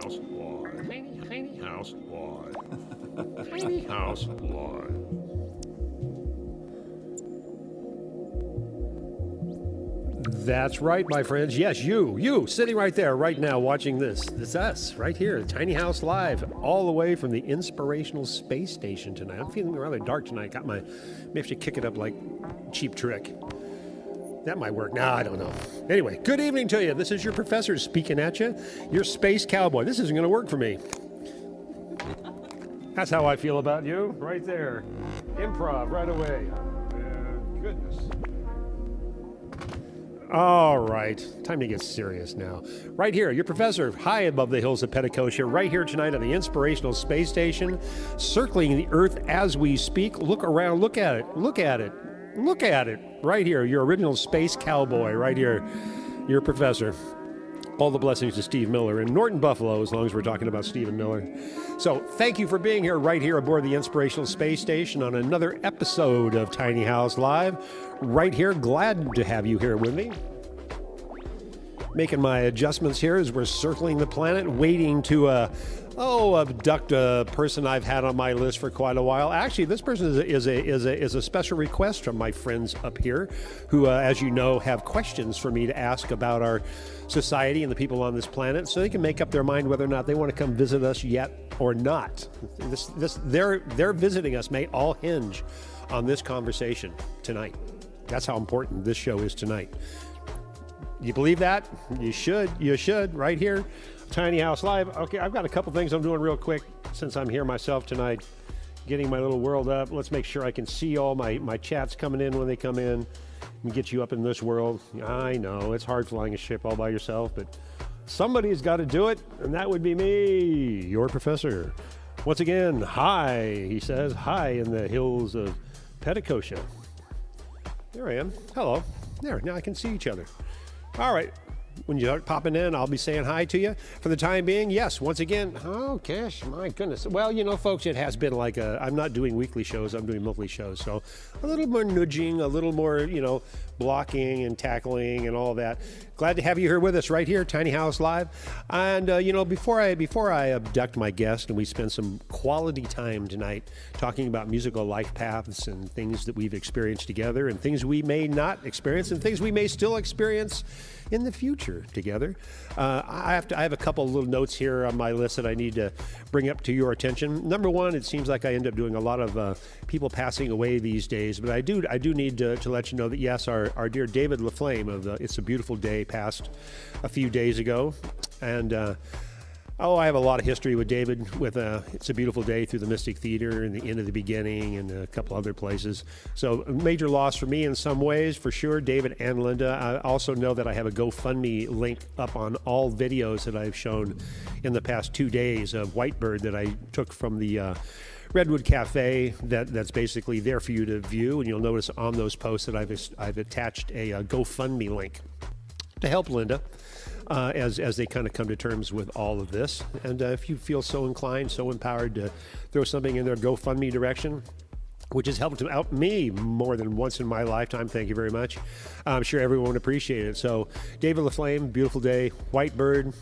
House Live. Tiny House Live. Tiny House Live. That's right, my friends. Yes, you sitting right there, right now, watching this. It's us, right here, Tiny House Live, all the way from the Inspirational Space Station tonight. I'm feeling rather dark tonight. Maybe I should kick it up like Cheap Trick. That might work. Nah, I don't know. Anyway, good evening to you. This is your professor speaking at you. Your space cowboy. This isn't going to work for me. That's how I feel about you, right there. Improv right away. Goodness. All right, time to get serious now. Right here, your professor, high above the hills of Petticoat, right here tonight on the Inspirational Space Station, circling the Earth as we speak. Look around, look at it, look at it, look at it. Right here, your original space cowboy, right here, your professor. All the blessings to Steve Miller in Norton, Buffalo, as long as we're talking about Stephen Miller. So thank you for being here right here aboard the Inspirational Space Station on another episode of Tiny House Live. Right here, glad to have you here with me. Making my adjustments here as we're circling the planet, waiting to abduct a person I've had on my list for quite a while. Actually, this person is a special request from my friends up here, who, as you know, have questions for me to ask about our society and the people on this planet, so they can make up their mind whether or not they want to come visit us yet or not. Their visiting us may all hinge on this conversation tonight. That's how important this show is tonight. You believe that? You should, right here. Tiny House Live. Okay, I've got a couple things I'm doing real quick since I'm here myself tonight, getting my little world up. Let's make sure I can see all my chats coming in when they come in and get you up in this world. I know, it's hard flying a ship all by yourself, but somebody's got to do it, and that would be me, your professor. Once again, hi, he says, hi in the hills of Petticoat. There I am. Hello. There, now I can see each other. All right. When you start popping in, I'll be saying hi to you. For the time being, yes, once again, oh gosh, my goodness. Well, you know, folks, it has been like I'm not doing weekly shows, I'm doing monthly shows. So a little more nudging, a little more, blocking and tackling and all that. Glad to have you here with us right here, Tiny House Live. And, before I abduct my guest and we spend some quality time tonight talking about musical life paths and things that we've experienced together and things we may not experience and things we may still experience in the future together. I have a couple little notes here on my list that I need to bring up to your attention. Number one, it seems like I end up doing a lot of people passing away these days, but I do need to let you know that yes, our dear David LaFlame of It's a Beautiful Day passed a few days ago, and I have a lot of history with David with It's a Beautiful Day through the Mystic Theater and the End of the Beginning and a couple other places. So a major loss for me in some ways, for sure, David and Linda. I also know that I have a GoFundMe link up on all videos that I've shown in the past 2 days of Whitebird that I took from the Redwood Cafe that's basically there for you to view. And you'll notice on those posts that I've attached a GoFundMe link to help Linda. As they kind of come to terms with all of this. And if you feel so inclined, so empowered to throw something in their GoFundMe direction, which has helped out me more than once in my lifetime, thank you very much. I'm sure everyone would appreciate it. So David LaFlame, Beautiful Day, Whitebird,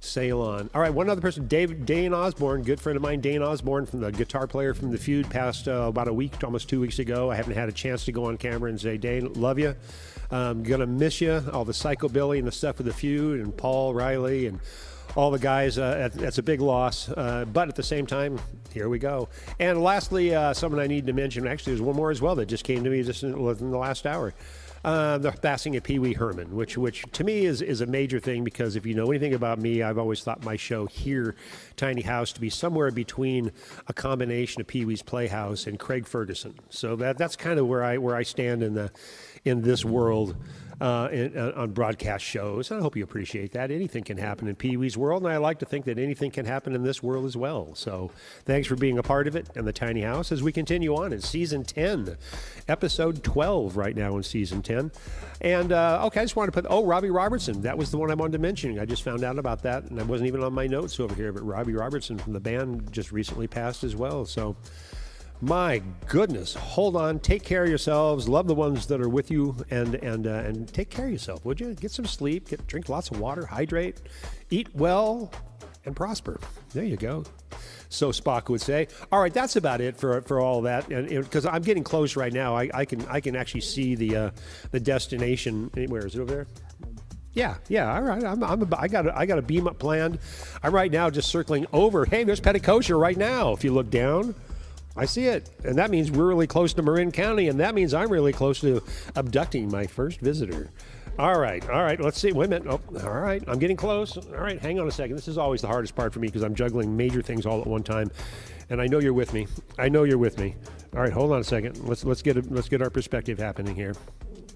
sail on. All right, one other person, Dane Osborne, good friend of mine, Dane Osborne, from the guitar player from The Feud, passed about a week, almost 2 weeks ago. I haven't had a chance to go on camera and say, Dane, love you. I'm going to miss you, all the psychobilly and the stuff with The Feud and Paul Riley and all the guys. That's a big loss. But at the same time, here we go. And lastly, someone I need to mention, actually, there's one more as well that just came to me just within the last hour. The passing of Pee Wee Herman, which to me is a major thing, because if you know anything about me, I've always thought my show here, Tiny House, to be somewhere between a combination of Pee Wee's Playhouse and Craig Ferguson. So that's kind of where I stand in this world on broadcast shows. I hope you appreciate that. Anything can happen in Pee Wee's world, and I like to think that anything can happen in this world as well. So thanks for being a part of it and the Tiny House as we continue on in Season 10, Episode 12 right now in Season 10. And, okay, I just wanted to put, Robbie Robertson. That was the one I wanted to mention. I just found out about that, and I wasn't even on my notes over here, but Robbie Robertson from the band just recently passed as well. So My goodness, hold on, take care of yourselves, love the ones that are with you, and take care of yourself, would you? Get some sleep, drink lots of water, hydrate, eat well, and prosper. There you go. So Spock would say. All right, that's about it for all that, and because I'm getting close right now, I can actually see the destination. Where is it, over there? Yeah. All right, I got a beam up planned. I'm right now just circling over. Hey, there's Petticoat right now. If you look down, I see it, and that means we're really close to Marin County, and that means I'm really close to abducting my first visitor. All right, let's see. Wait a minute. Oh, all right, I'm getting close. All right, hang on a second. This is always the hardest part for me because I'm juggling major things all at one time, and I know you're with me. All right, hold on a second. Let's get our perspective happening here.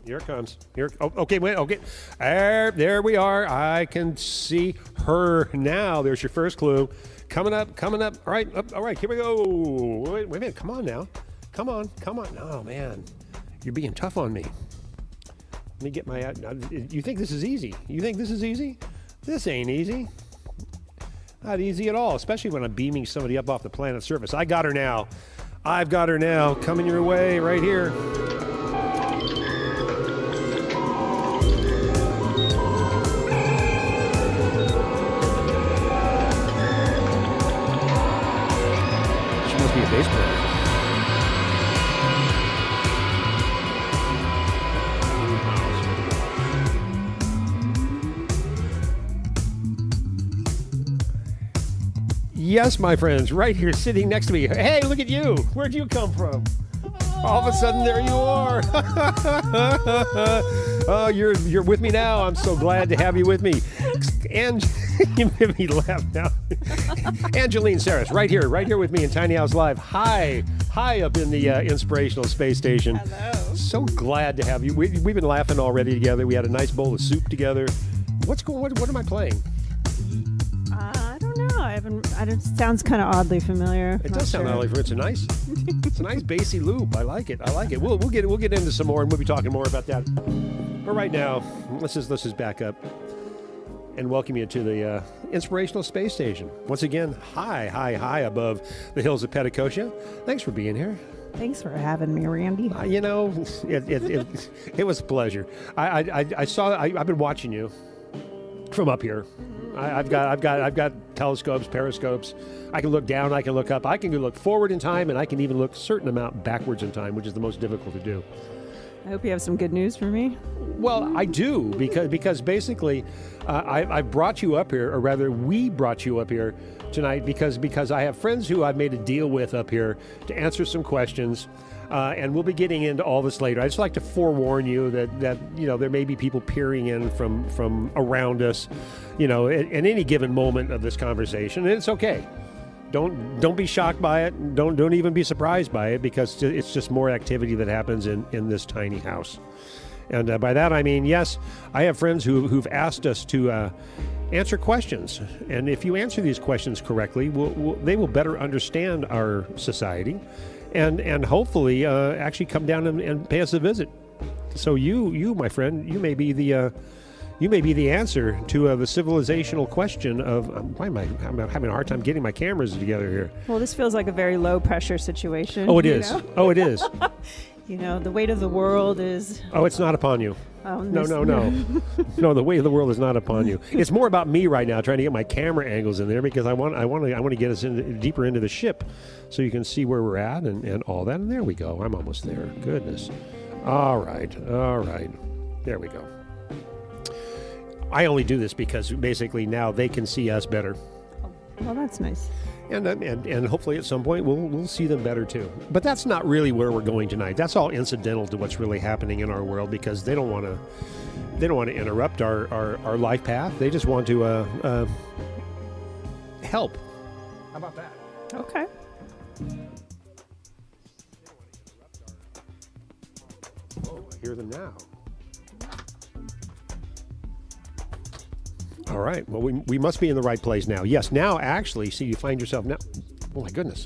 Here it comes. Oh, okay, wait. Okay, there we are. I can see her now. There's your first clue. Coming up. All right, here we go. Wait a minute. Come on now. Come on. Oh, man. You're being tough on me. Let me get my... you think this is easy? This ain't easy. Not easy at all, especially when I'm beaming somebody up off the planet's surface. I've got her now. Coming your way right here. Be a bass player. Yes, my friends, right here sitting next to me. Hey, look at you. Where'd you come from? All of a sudden, there you are. Oh, you're with me now. I'm so glad to have you with me. And you made me laugh now. Angeline Saris, right here with me in Tiny House Live. High up in the Inspirational Space Station. Hello. So glad to have you. We've been laughing already together. We had a nice bowl of soup together. What am I playing? I don't know. It sounds kind of oddly familiar. It does sound oddly familiar. It's a nice bassy loop. I like it. We'll get into some more, and we'll be talking more about that. But right now, let's just back up and welcome you to the Inspirational Space Station. Once again, high above the hills of Petticoat. Thanks for being here. Thanks for having me, Randy. It was a pleasure. I've been watching you from up here. I've got telescopes, periscopes. I can look down, I can look up, I can look forward in time, and I can even look a certain amount backwards in time, which is the most difficult to do. I hope you have some good news for me. Well, I do, because basically I brought you up here, or rather we brought you up here tonight because I have friends who I've made a deal with up here to answer some questions, and we'll be getting into all this later. I just like to forewarn you that there may be people peering in from around us, at any given moment of this conversation, and it's okay. Don't be shocked by it. Don't even be surprised by it, because it's just more activity that happens in this tiny house. And by that I mean, yes, I have friends who've asked us to answer questions, and if you answer these questions correctly, they will better understand our society, and hopefully actually come down and pay us a visit. So you, my friend, you may be the answer to the civilizational question of I'm having a hard time getting my cameras together here. Well, this feels like a very low pressure situation. Oh, it is. Oh, it is. The weight of the world is... Oh, it's not upon you. Oh, no. No, the weight of the world is not upon you. It's more about me right now, trying to get my camera angles in there, because I want to get us deeper into the ship so you can see where we're at and all that. And there we go. I'm almost there. Goodness. All right. There we go. I only do this because basically now they can see us better. Well, that's nice. And hopefully at some point we'll see them better too. But that's not really where we're going tonight. That's all incidental to what's really happening in our world, because they don't want to interrupt our life path. They just want to help. How about that? Okay. Oh, I hear them now. All right. Well, we must be in the right place now. Yes. Now, actually, see, you find yourself now. Oh my goodness!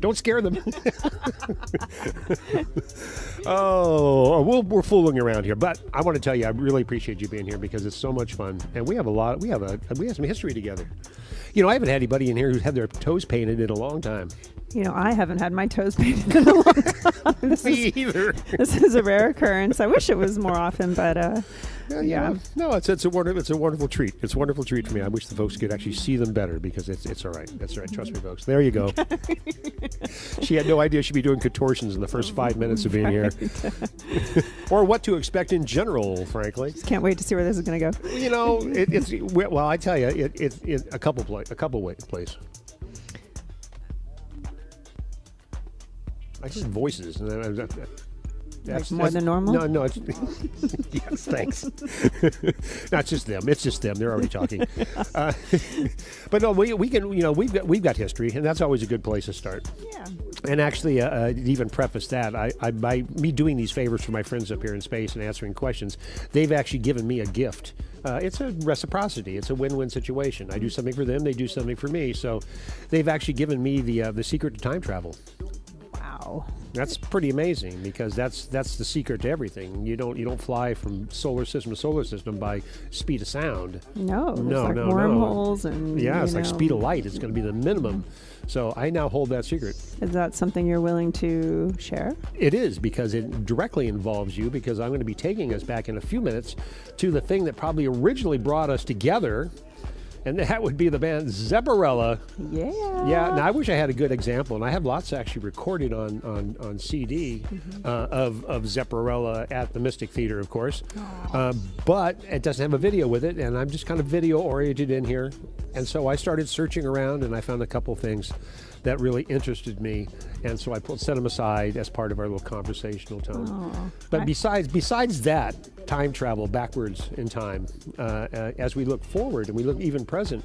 Don't scare them. We're fooling around here, but I want to tell you, I really appreciate you being here, because it's so much fun, and we have some history together. I haven't had anybody in here who's had their toes painted in a long time. You know, I haven't had my toes painted in a long time. Me either. This is a rare occurrence. I wish it was more often, but yeah. No, it's a wonderful treat. It's a wonderful treat for me. I wish the folks could actually see them better because it's all right. That's all right. Trust me, folks. There you go. She had no idea she'd be doing contortions in the first 5 minutes of being here, or what to expect in general. Frankly, just can't wait to see where this is going to go. You know, well. I tell you, it's a couple places. I just voices. Like more than normal? No. It's, yes, thanks. Not just them. It's just them. They're already talking. But no, we can. You know, we've got history, and that's always a good place to start. Yeah. And actually, to even preface that, by me doing these favors for my friends up here in space and answering questions, they've actually given me a gift. It's a reciprocity. It's a win-win situation. I do something for them; they do something for me. So, they've actually given me the secret to time travel. Wow. That's pretty amazing because that's the secret to everything. You don't fly from solar system to solar system by speed of sound. No, wormholes and it's like speed of light. It's going to be the minimum. So I now hold that secret. Is that something you're willing to share? It is, because it directly involves you, because I'm going to be taking us back in a few minutes to the thing that probably originally brought us together. And that would be the band Zepparella. Yeah. Yeah. Now I wish I had a good example, and I have lots actually recorded on CD of Zepparella at the Mystic Theater, of course. But it doesn't have a video with it, and I'm just kind of video oriented in here. And so I started searching around, and I found a couple things that really interested me, and so I set them aside as part of our little conversational tone. But besides that, time travel backwards in time, as we look forward and we look even present,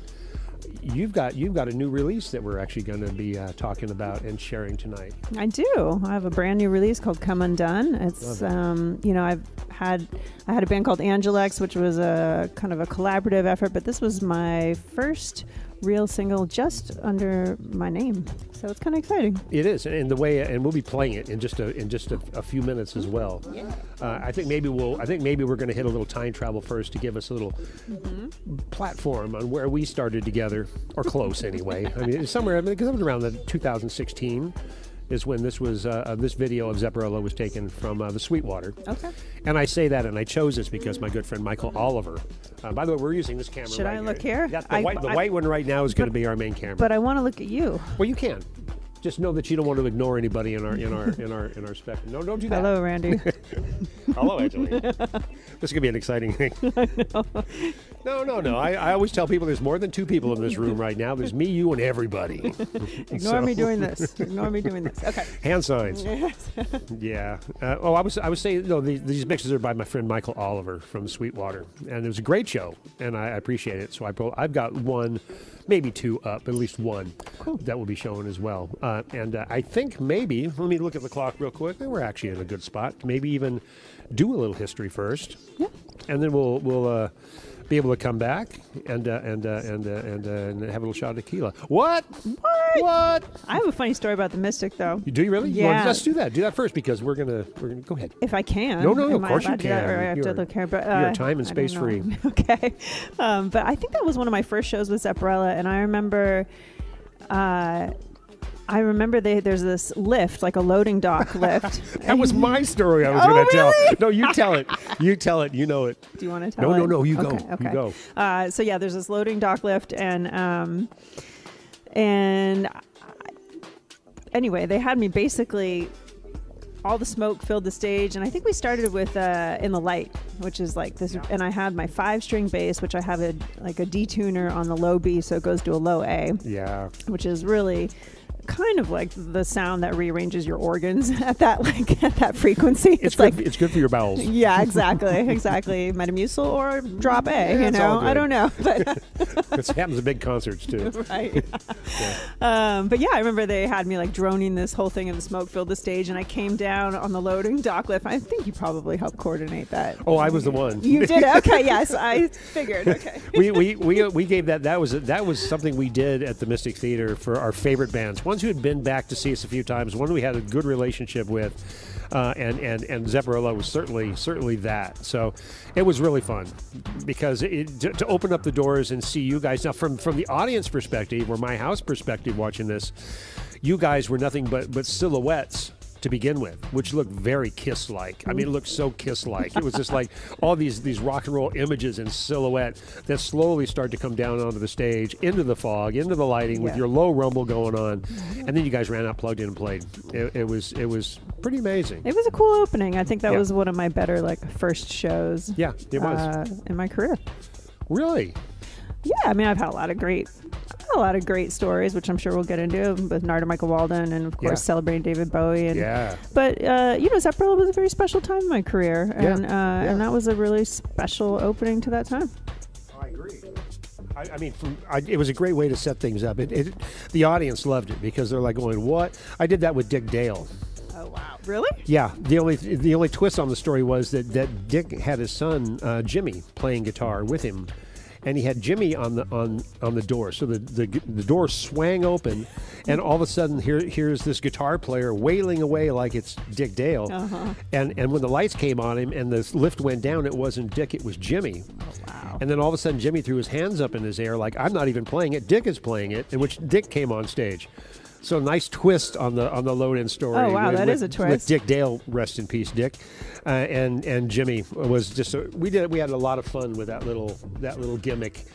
you've got a new release that we're actually going to be talking about and sharing tonight. I do. I have a brand new release called Come Undone. It's I had a band called ANGELINE, which was a kind of a collaborative effort, but this was my first real single just under my name, so it's kind of exciting. It is, and we'll be playing it in just a few minutes as well. Yeah. I think maybe we're going to hit a little time travel first to give us a little platform on where we started together, or close anyway. I mean, somewhere, because it was around 2016. Is when this was this video of Zepparella was taken from the Sweetwater. Okay. And I say that, and I chose this because my good friend Michael Oliver. By the way, we're using this camera. Should I look here? Yeah, the white one right now is going to be our main camera. But I want to look at you. Well, you can. Just know that you don't want to ignore anybody in our spectrum. No, don't do that. Hello, Randy. Hello, Angeline. This is going to be an exciting thing. I know. No. I always tell people there's more than two people in this room right now. There's me, you, and everybody. Ignore me doing this. Ignore me doing this. Okay. Hand signs. Yes. Yeah. I was saying, no, these mixes are by my friend Michael Oliver from Sweetwater, and it was a great show, and I appreciate it. So I've got one, maybe two up, at least one, that will be shown as well. And I think maybe, let me look at the clock real quick. We're actually in a good spot. Maybe even do a little history first. Yeah. And then we'll be able to come back and have a little shot of tequila. What? I have a funny story about the Mystic, though. Do you really? Yeah. Well, let's do that. Do that first, because we're gonna go ahead. If I can. No, of course you can. Or I have to look here, but you're time and space free. Okay. But I think that was one of my first shows with Zepparella, and I remember. There's this lift, like a loading dock lift. That was my story I was going to tell. No, you tell it. You tell it. You know it. Do you want to tell it? No, you go. Okay. You go. So yeah, there's this loading dock lift, and anyway, they had me basically, all the smoke filled the stage, and I think we started with In the Light, which is like this, and I had my 5-string bass, which I have a detuner on the low B, so it goes to a low A. Yeah. Which is really kind of like the sound that rearranges your organs at that frequency. It's good. It's good for your bowels. Yeah, exactly. Metamucil or drop A. Yeah, I don't know, but this happens at big concerts too. Right. But yeah, I remember they had me like droning this whole thing, and the smoke filled the stage, and I came down on the loading dock lift. I think you probably helped coordinate that. Oh, I was the one. You did? Okay, yes, I figured. Okay. We gave that was something we did at the Mystic Theater for our favorite bands. Ones who had been back to see us a few times, one we had a good relationship with, and Zepparella was certainly that. So it was really fun, because to open up the doors and see you guys now from the audience perspective, or my house perspective watching this, you guys were nothing but silhouettes to begin with, which looked very Kiss-like. I mean, it looked so Kiss-like. It was just like all these rock and roll images in silhouette that slowly start to come down onto the stage, into the fog, into the lighting, with your low rumble going on, and then you guys ran out, plugged in, and played. It was pretty amazing. It was a cool opening. I think that was one of my better first shows. Yeah, it was in my career. Really? Yeah, I mean, I've had a lot of great stories, which I'm sure we'll get into, with Narda Michael Walden, and of course celebrating David Bowie. And, but Zeppelin was a very special time in my career, and and that was a really special opening to that time. I agree. I mean, it was a great way to set things up. The audience loved it because they're like going, "What?" I did that with Dick Dale. Oh wow! Really? Yeah. The only twist on the story was that Dick had his son Jimmy playing guitar with him. And he had Jimmy on the door, so the door swang open, and all of a sudden here's this guitar player wailing away like it's Dick Dale, and when the lights came on him and the lift went down, it wasn't Dick, it was Jimmy. Oh, wow. And then all of a sudden Jimmy threw his hands up in his air like, I'm not even playing it, Dick is playing it, in which Dick came on stage. So nice twist on the load-in story. Oh wow, that is a twist. With Dick Dale, rest in peace, Dick, and Jimmy was just. We had a lot of fun with that little gimmick,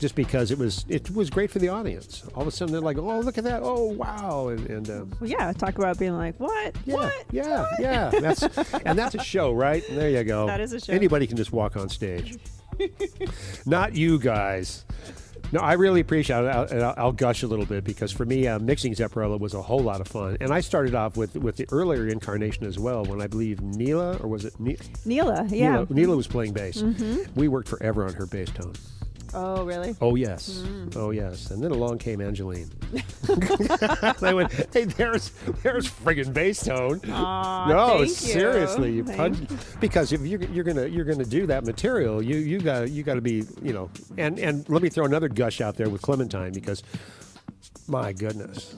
just because it was great for the audience. All of a sudden they're like, oh, look at that, oh wow, and well, yeah, talk about being like, what? Yeah. That's a show, right? There you go. That is a show. Anybody can just walk on stage. Not you guys. No, I really appreciate it. I'll gush a little bit because for me, mixing Zepparella was a whole lot of fun. And I started off with the earlier incarnation as well, when I believe Neela, or was it Neela, yeah. Neela was playing bass. We worked forever on her bass tone. Oh, really? Oh, yes. Oh, yes. And then along came Angeline. I went, hey, there's friggin' bass tone. Aww, no, thank you. Seriously, you because if you're gonna do that material, you got to be, and let me throw another gush out there with Clementine, because my goodness,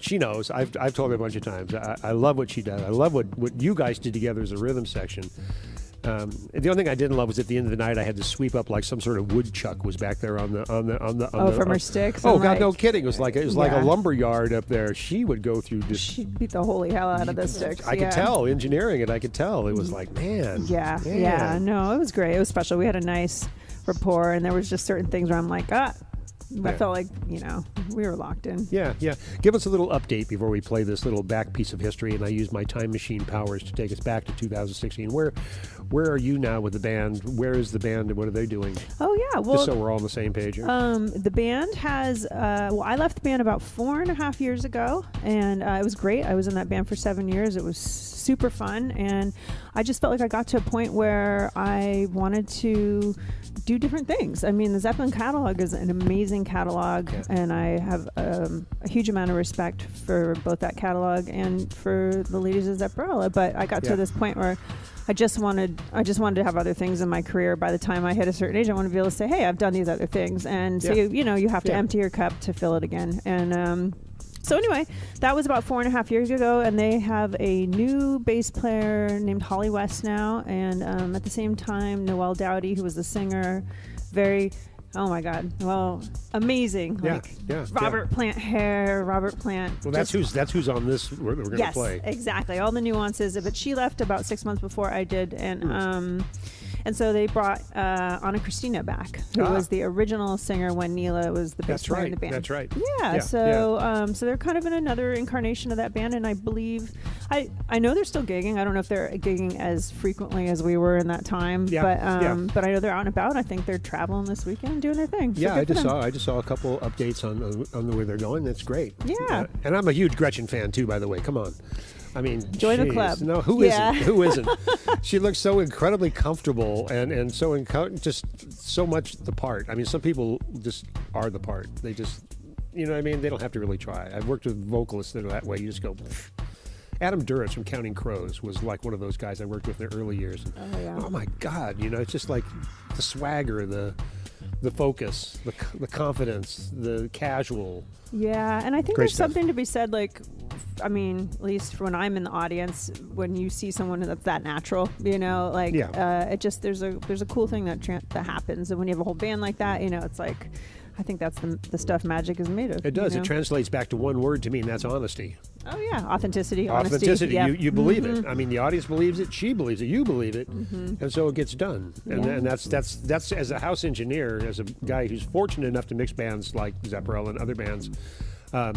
she knows. I've told her a bunch of times. I love what she does. I love what you guys did together as a rhythm section. The only thing I didn't love was at the end of the night I had to sweep up like some sort of woodchuck was back there on the from her sticks. Oh God, no kidding! It was like a lumber yard up there. She would go through. She'd beat the holy hell out of the sticks. I could tell engineering it. I could tell it was like, man. Yeah. No, it was great. It was special. We had a nice rapport, and there was just certain things where I'm like, I felt like, we were locked in. Yeah. Give us a little update before we play this little back piece of history, and I use my time machine powers to take us back to 2016. Where are you now with the band? Where is the band, and what are they doing? Oh, yeah. Well, just so we're all on the same page here. The band has, I left the band about 4.5 years ago, and it was great. I was in that band for 7 years. It was super fun, and I just felt like I got to a point where I wanted to do different things. I mean, the Zeppelin catalog is an amazing catalog, and I have a huge amount of respect for both that catalog and for the ladies of Zepparella. But I got to this point where I just wanted to have other things in my career. By the time I hit a certain age, I want to be able to say, hey, I've done these other things. And so, you have to empty your cup to fill it again. And so anyway, that was about 4.5 years ago, and they have a new bass player named Holly West now, and at the same time, Noelle Dowdy, who was the singer, oh my God, well, amazing. Robert Plant hair, Robert Plant. Well, that's who's on this we're going to play. Yes, exactly. All the nuances, but she left about 6 months before I did, and so they brought Anna Christina back, who was the original singer when Neela was the bass player in the band. That's right. Yeah. So they're kind of in another incarnation of that band, and I believe I know they're still gigging. I don't know if they're gigging as frequently as we were in that time, but I know they're out and about. I think they're traveling this weekend, doing their thing. So I just saw a couple updates on the way they're going. That's great. Yeah. And I'm a huge Gretchen fan too, by the way. Come on. I mean, join the club. No, who isn't? Who isn't? She looks so incredibly comfortable and so just so much the part. I mean, some people just are the part. They just, you know what I mean? They don't have to really try. I've worked with vocalists that are that way. You just go. Adam Duritz from Counting Crows was like one of those guys I worked with in the early years. Oh my God, it's just like the swagger, the focus, the confidence, the casual. Yeah, and I think Great there's stuff. something to be said, like, I mean, at least when I'm in the audience, when you see someone that's that natural, it just there's a cool thing that happens, and when you have a whole band like that, it's like I think that's the stuff magic is made of. It does. You know? It translates back to one word to me, and that's honesty. Oh yeah, authenticity, honesty. Authenticity. Yeah. You believe it. I mean, the audience believes it. She believes it. You believe it, and so it gets done. And that's as a house engineer, as a guy who's fortunate enough to mix bands like Zepparella and other bands.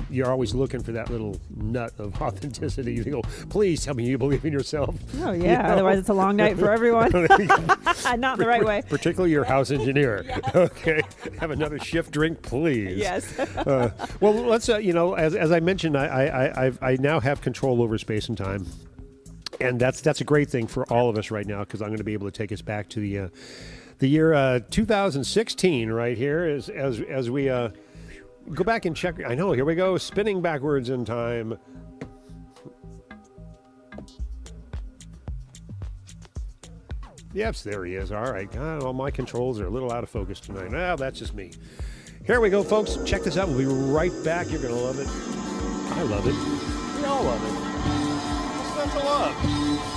You're always looking for that little nut of authenticity. You go, please tell me you believe in yourself. Oh yeah, You know? otherwise it's a long night for everyone. Not the right way. Particularly your house engineer. Okay, have another shift drink, please. Yes. Well, let's. As I mentioned, I now have control over space and time, and that's a great thing for all of us right now, because I'm going to be able to take us back to the year 2016 right here as we. Go back and check. I know, here we go, spinning backwards in time. Yes, there he is. All right. God, all my controls are a little out of focus tonight. Well, that's just me. Here we go, folks. Check this out. We'll be right back. You're going to love it. I love it. We all love it. What's not to love?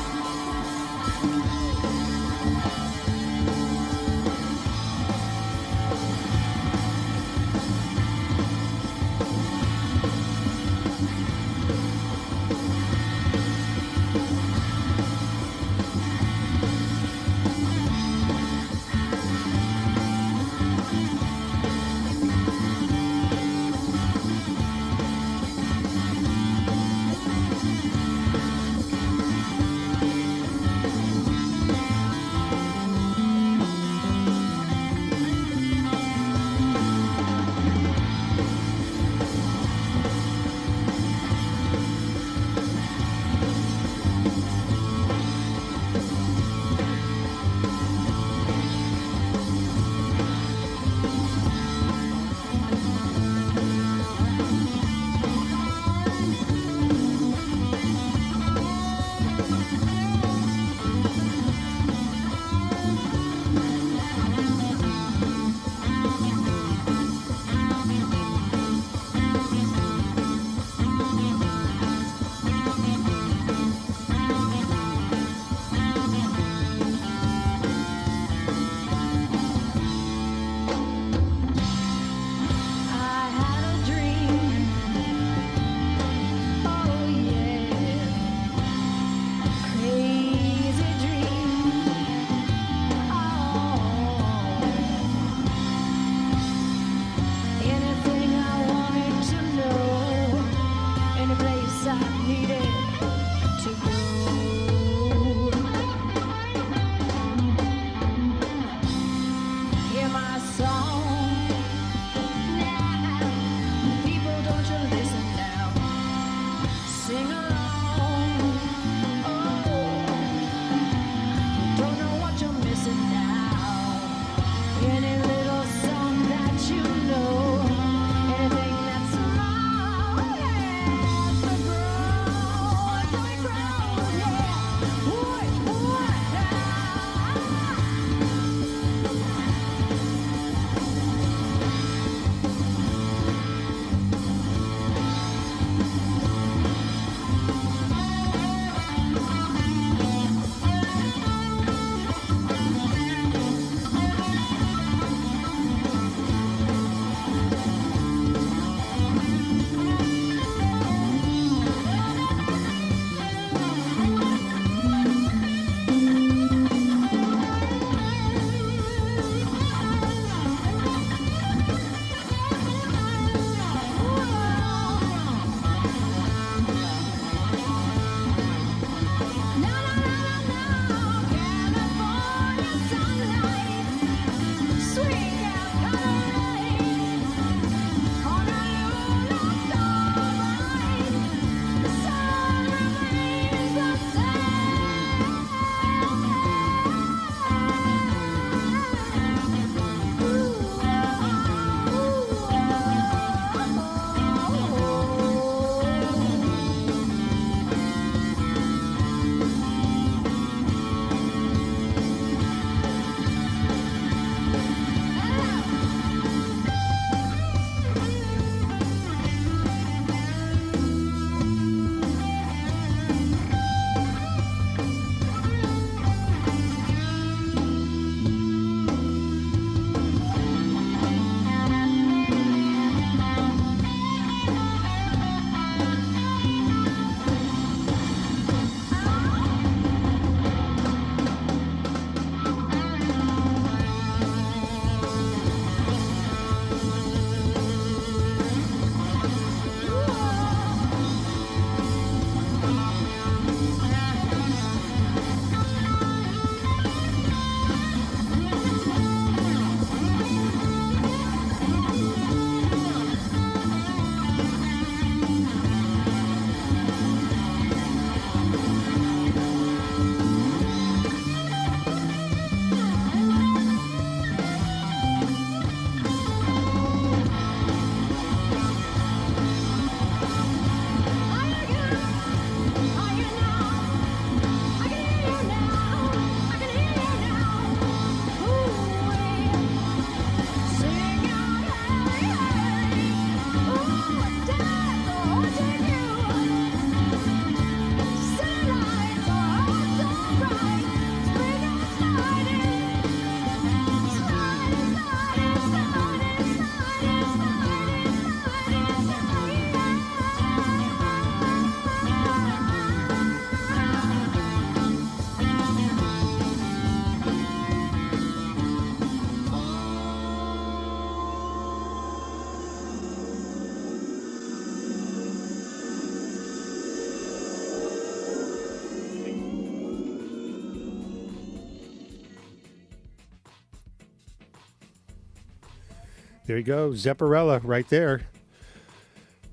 There you go, Zepparella right there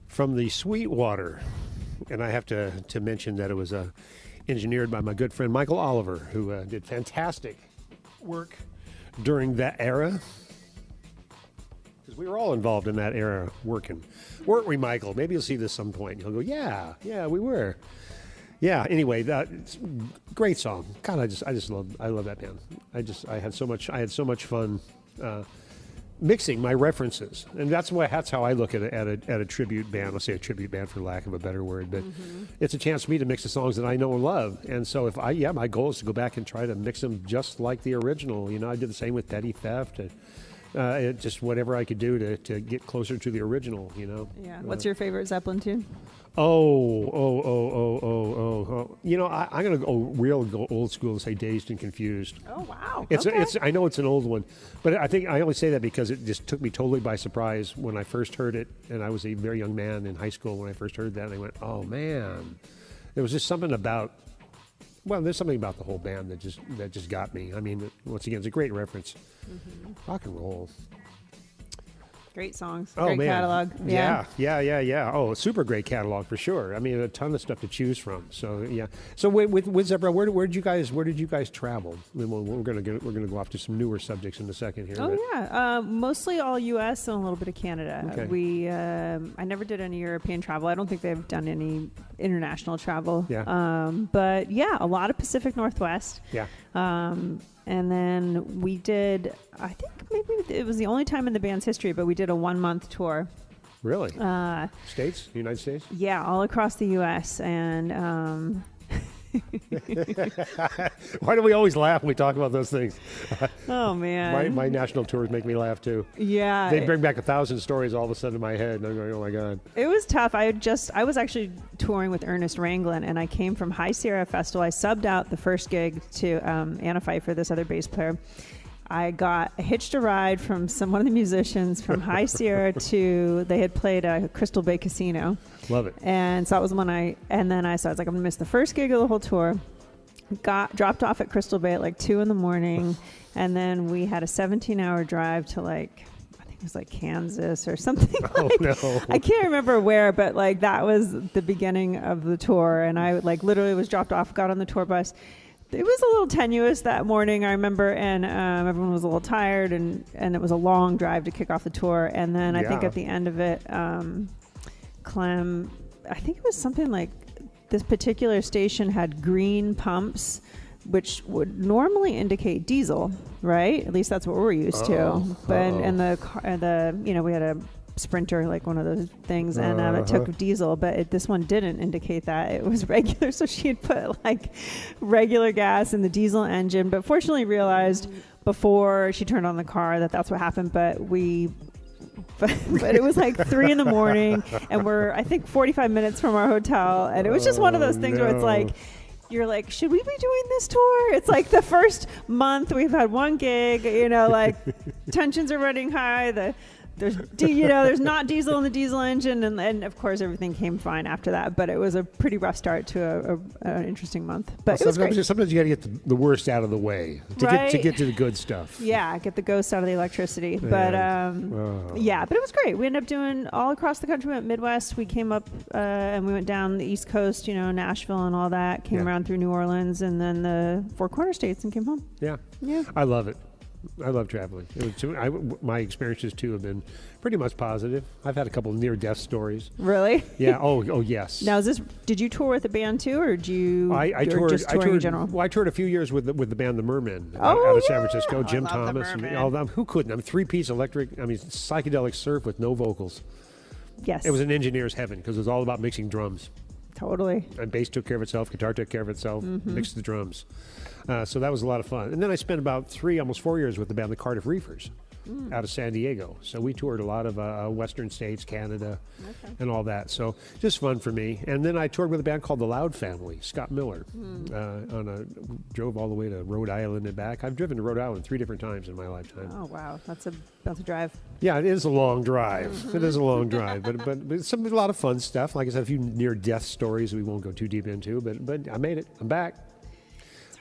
from the Sweetwater. And I have to mention that it was engineered by my good friend Michael Oliver, who did fantastic work during that era. Because we were all involved in that era working. Weren't we, Michael? Maybe you'll see this some point. He'll go, yeah, we were. Yeah, anyway, that's great song. God, I love that band. I had so much fun mixing my references, and that's how I look at a tribute band. Let's say a tribute band for lack of a better word, but it's a chance for me to mix the songs that I know and love. And so my goal is to go back and try to mix them just like the original. You know, I did the same with Petty Theft. Just whatever I could do to get closer to the original. You know. Yeah. What's your favorite Zeppelin tune? Oh. You know, I'm going to go old school and say Dazed and Confused. Oh, wow. I know it's an old one, but I think I only say that because it just took me totally by surprise when I first heard it, and I was a very young man in high school when I first heard that, and I went, oh, man. There was just something about, there's something about the whole band that just got me. I mean, once again, it's a great reference. Rock and roll. Great songs. Oh, great man. Catalog. Yeah. Oh, a super great catalog for sure. I mean, a ton of stuff to choose from. So yeah. So with Zebra, where did you guys travel? We're gonna go off to some newer subjects in a second here. Mostly all U.S. and a little bit of Canada. Okay. I never did any European travel. I don't think they've done any international travel. Yeah. But yeah, a lot of Pacific Northwest. Yeah. And then we did, I think maybe it was the only time in the band's history, but we did a 1-month tour. Really? States? United States? Yeah, all across the U.S. And why do we always laugh when we talk about those things? Oh, man. My national tours make me laugh, too. Yeah. They bring back 1,000 stories all of a sudden in my head, and I'm going, oh, my God. It was tough. I was actually touring with Ernest Ranglin, and I came from High Sierra Festival. I subbed out the first gig to Anna Pfeiffer, this other bass player. I hitched a ride from one of the musicians from High Sierra they had played a Crystal Bay Casino. Love it. And so that was when I was like, I'm going to miss the first gig of the whole tour. Dropped off at Crystal Bay at like 2 a.m. And then we had a 17-hour drive to I think it was like Kansas or something. Oh, no. I can't remember where, but like that was the beginning of the tour. And I literally was dropped off, got on the tour bus. It was a little tenuous that morning, I remember, and everyone was a little tired, and it was a long drive to kick off the tour. And then I think at the end of it, Clem, I think it was something like this particular station had green pumps, which would normally indicate diesel, right? At least that's what we're used to. But and we had a Sprinter, like one of those things, and it took diesel, but this one didn't indicate that. It was regular, so she had put like regular gas in the diesel engine, but fortunately realized before she turned on the car that that's what happened. But it was like 3 a.m, and we're, I think, 45 minutes from our hotel, and it was just one of those things where it's like, you're like, should we be doing this tour? It's like the first month we've had one gig, like tensions are running high, there's not diesel in the diesel engine, and of course everything came fine after that. But it was a pretty rough start to an interesting month. But it was great. Sometimes you got to get the worst out of the way to get to the good stuff. Yeah, get the ghost out of the electricity. But but it was great. We ended up doing all across the country. We went Midwest. We came up and we went down the East Coast, Nashville and all that. Came around through New Orleans and then the Four Corner States and came home. Yeah, I love it. I love traveling. My experiences, too, have been pretty much positive. I've had a couple of near-death stories. Really? Yeah. Oh, yes. Now, did you tour with the band, too, or did you just touring in general? Well, I toured a few years with the band The Mermen out of San Francisco. Jim Thomas. Who couldn't? Three-piece psychedelic surf with no vocals. Yes. It was an engineer's heaven because it was all about mixing drums. Totally. And bass took care of itself, guitar took care of itself, mixed the drums. So that was a lot of fun. And then I spent about almost 4 years with the band The Cardiff Reefers out of San Diego. So we toured a lot of Western states, Canada, and all that. So just fun for me. And then I toured with a band called The Loud Family, Scott Miller. Drove all the way to Rhode Island and back. I've driven to Rhode Island 3 different times in my lifetime. Oh, wow. That's a drive. Yeah, it is a long drive. It is a long drive. But a lot of fun stuff. Like I said, a few near-death stories we won't go too deep into. But I made it. I'm back.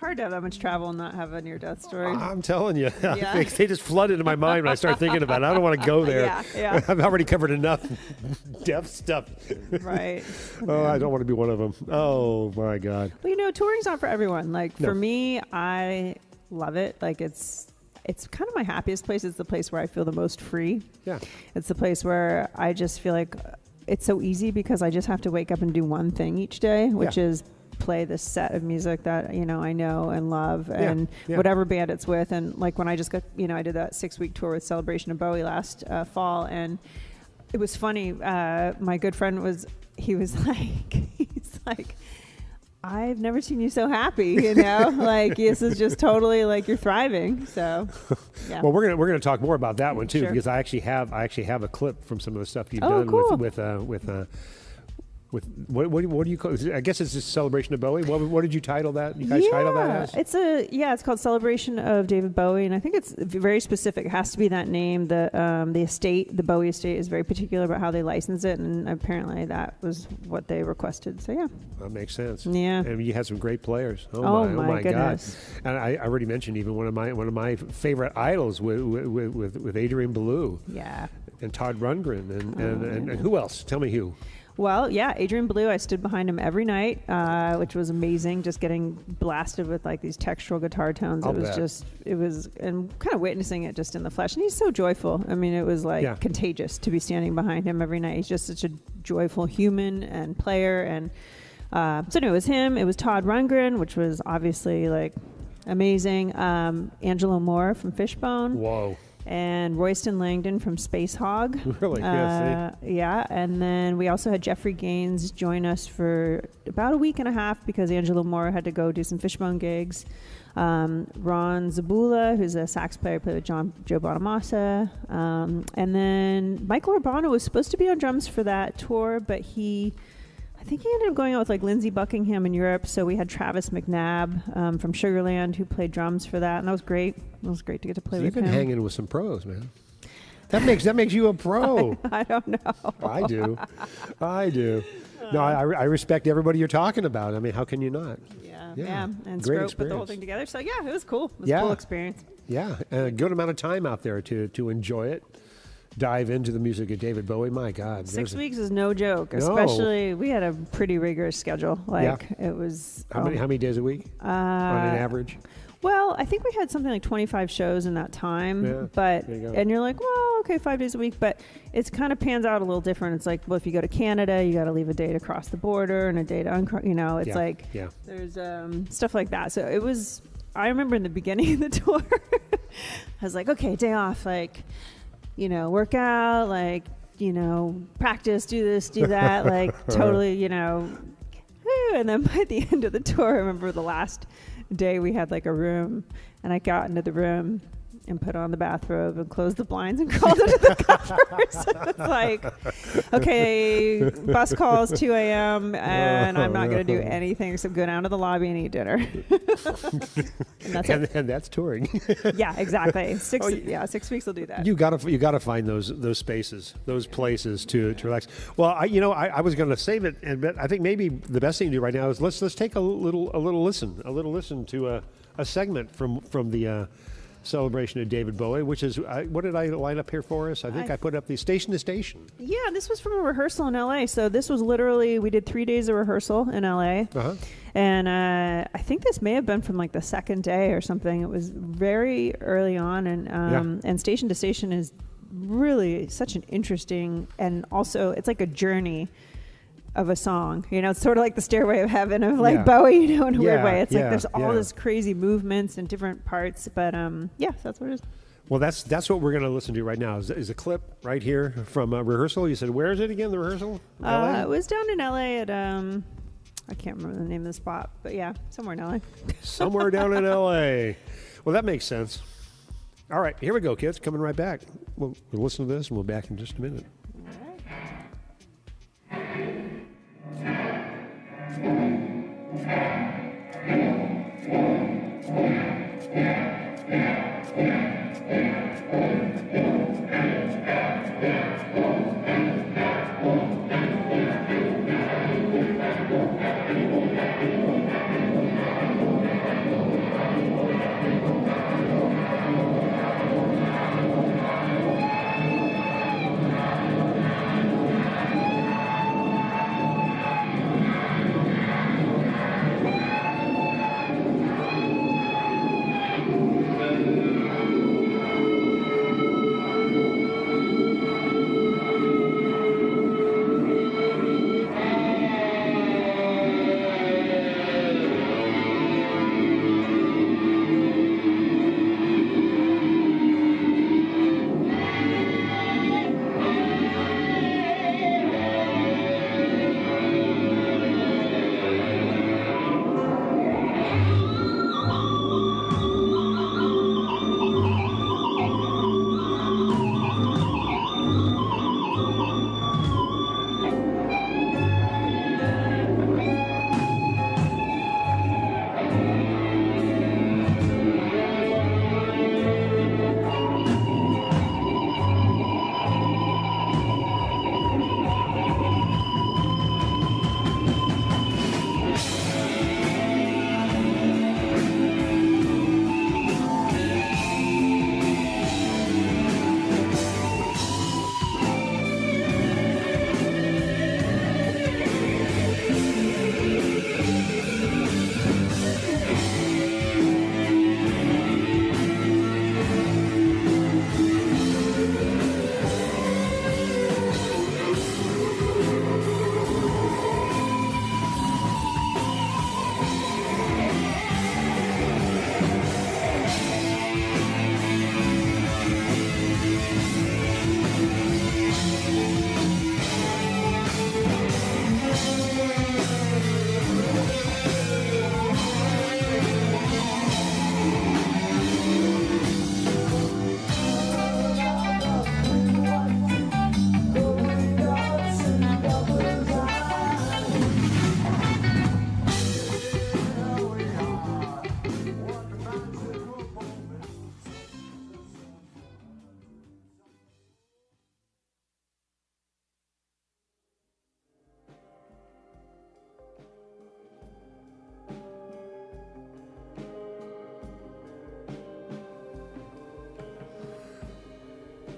hard to have that much travel and not have a near-death story. I'm telling you, Yeah. they just flood into my mind when I start thinking about it. I don't want to go there. Yeah. I've already covered enough death stuff. Right. Oh, I don't want to be one of them. Oh my God. Well, you know, touring's not for everyone. Like No. for me, I love it. Like it's kind of my happiest place. It's the place where I feel the most free. Yeah. It's the place where I just feel like it's so easy because I just have to wake up and do one thing each day, which is play this set of music that, you know, I know and love and whatever band it's with. And like when I just got, you know, I did that 6-week tour with Celebration of Bowie last fall, and it was funny. My good friend he's like, I've never seen you so happy, you know, like this is just totally like you're thriving. So, yeah. Well, we're gonna talk more about that one too, Sure. because I actually have a clip from some of the stuff you've Oh, done cool. with what do you call it? I guess it's a Celebration of Bowie. What did you title that? You guys title that as? It's called Celebration of David Bowie, and I think it's very specific. It has to be that name. The estate, the Bowie estate, is very particular about how they license it, and apparently that was what they requested. So yeah, that makes sense. Yeah, and you had some great players. Oh my goodness. God! And I already mentioned even one of my favorite idols with Adrian Belew. Yeah. And Todd Rundgren and who else? Tell me who. Well, yeah, Adrian Belew, I stood behind him every night, which was amazing, just getting blasted with like these textural guitar tones. And kind of witnessing it just in the flesh. And he's so joyful. I mean, it was like contagious to be standing behind him every night. He's just such a joyful human and player. And so anyway, it was him. It was Todd Rundgren, which was obviously like amazing. Angelo Moore from Fishbone. Whoa. And Royston Langdon from Space Hog. Really? Yeah. And then we also had Jeffrey Gaines join us for about a week and a half because Angelo Moore had to go do some Fishbone gigs. Ron Zabula, who's a sax player, played with Joe Bonamassa. And then Michael Urbano was supposed to be on drums for that tour, but I think he ended up going out with like Lindsey Buckingham in Europe. So we had Travis McNabb from Sugarland who played drums for that, and that was great. It was great to get to play with him. You've been hanging with some pros, man. That makes you a pro. I don't know. I do. No, I respect everybody you're talking about. I mean, how can you not? Yeah. And great Scrope put the whole thing together. So yeah, it was cool. It was a cool experience. Yeah, and a good amount of time out there to enjoy it. Dive into the music of David Bowie. My God, 6 weeks is no joke. Especially, we had a pretty rigorous schedule. It was how many days a week on an average? Well, I think we had something like 25 shows in that time. Yeah, but there you go. and you're like, well, okay, 5 days a week, but it's kind of pans out a little different. It's like, well, if you go to Canada, you got to leave a day to cross the border and a day to it's there's stuff like that. So it was. I remember in the beginning of the tour, I was like, okay, day off, like. Work out, like, practice, do this, do that, like totally, and then by the end of the tour, I remember the last day we had like a room and I got into the room and put on the bathrobe and closed the blinds and crawled into the covers. It's like, okay, bus calls 2 a.m. and I'm not going to do anything except go down to the lobby and eat dinner. And that's touring. Yeah, exactly. 6 weeks will do that. You gotta find those spaces, those places to relax. Well, I was going to save it, but I think maybe the best thing to do right now is let's take a little listen to a segment from the. Celebration of David Bowie, which is, what did I line up here for us? I think I put up the Station to Station. Yeah, this was from a rehearsal in LA. So this was literally, we did 3 days of rehearsal in LA. Uh-huh. And I think this may have been from like the second day or something. It was very early on. And Station to Station is really such an interesting, and also it's like a journey of a song, it's sort of like the Stairway of Heaven of like Bowie, in a weird way. It's like there's all this crazy movements and different parts, but so that's what it is. Well, that's what we're going to listen to right now. Is a clip right here from a rehearsal. You said, where is it again? The rehearsal? LA? It was down in LA at I can't remember the name of the spot, but yeah, somewhere in LA. Somewhere down in LA. Well, that makes sense. All right, here we go, kids. Coming right back. We'll listen to this, and we'll be back in just a minute.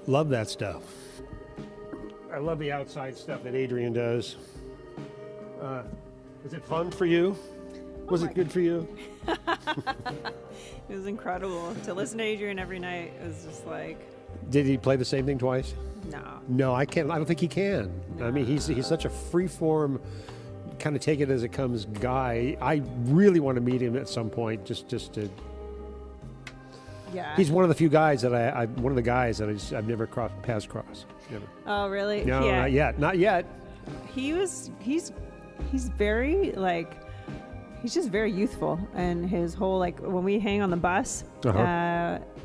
Love that stuff. I love the outside stuff that Adrian does. Was it fun for you? Was it good for you? It was incredible to listen to Adrian every night. It was just like. Did he play the same thing twice? No. No, I can't. I don't think he can. No. I mean, he's such a free form, kind of take it as it comes guy. I really want to meet him at some point, just to. Yeah. He's one of the few guys that I've never passed across. Never. Oh, really? No, yeah. not yet. Not yet. He's very like. He's just very youthful, and his whole like when we hang on the bus,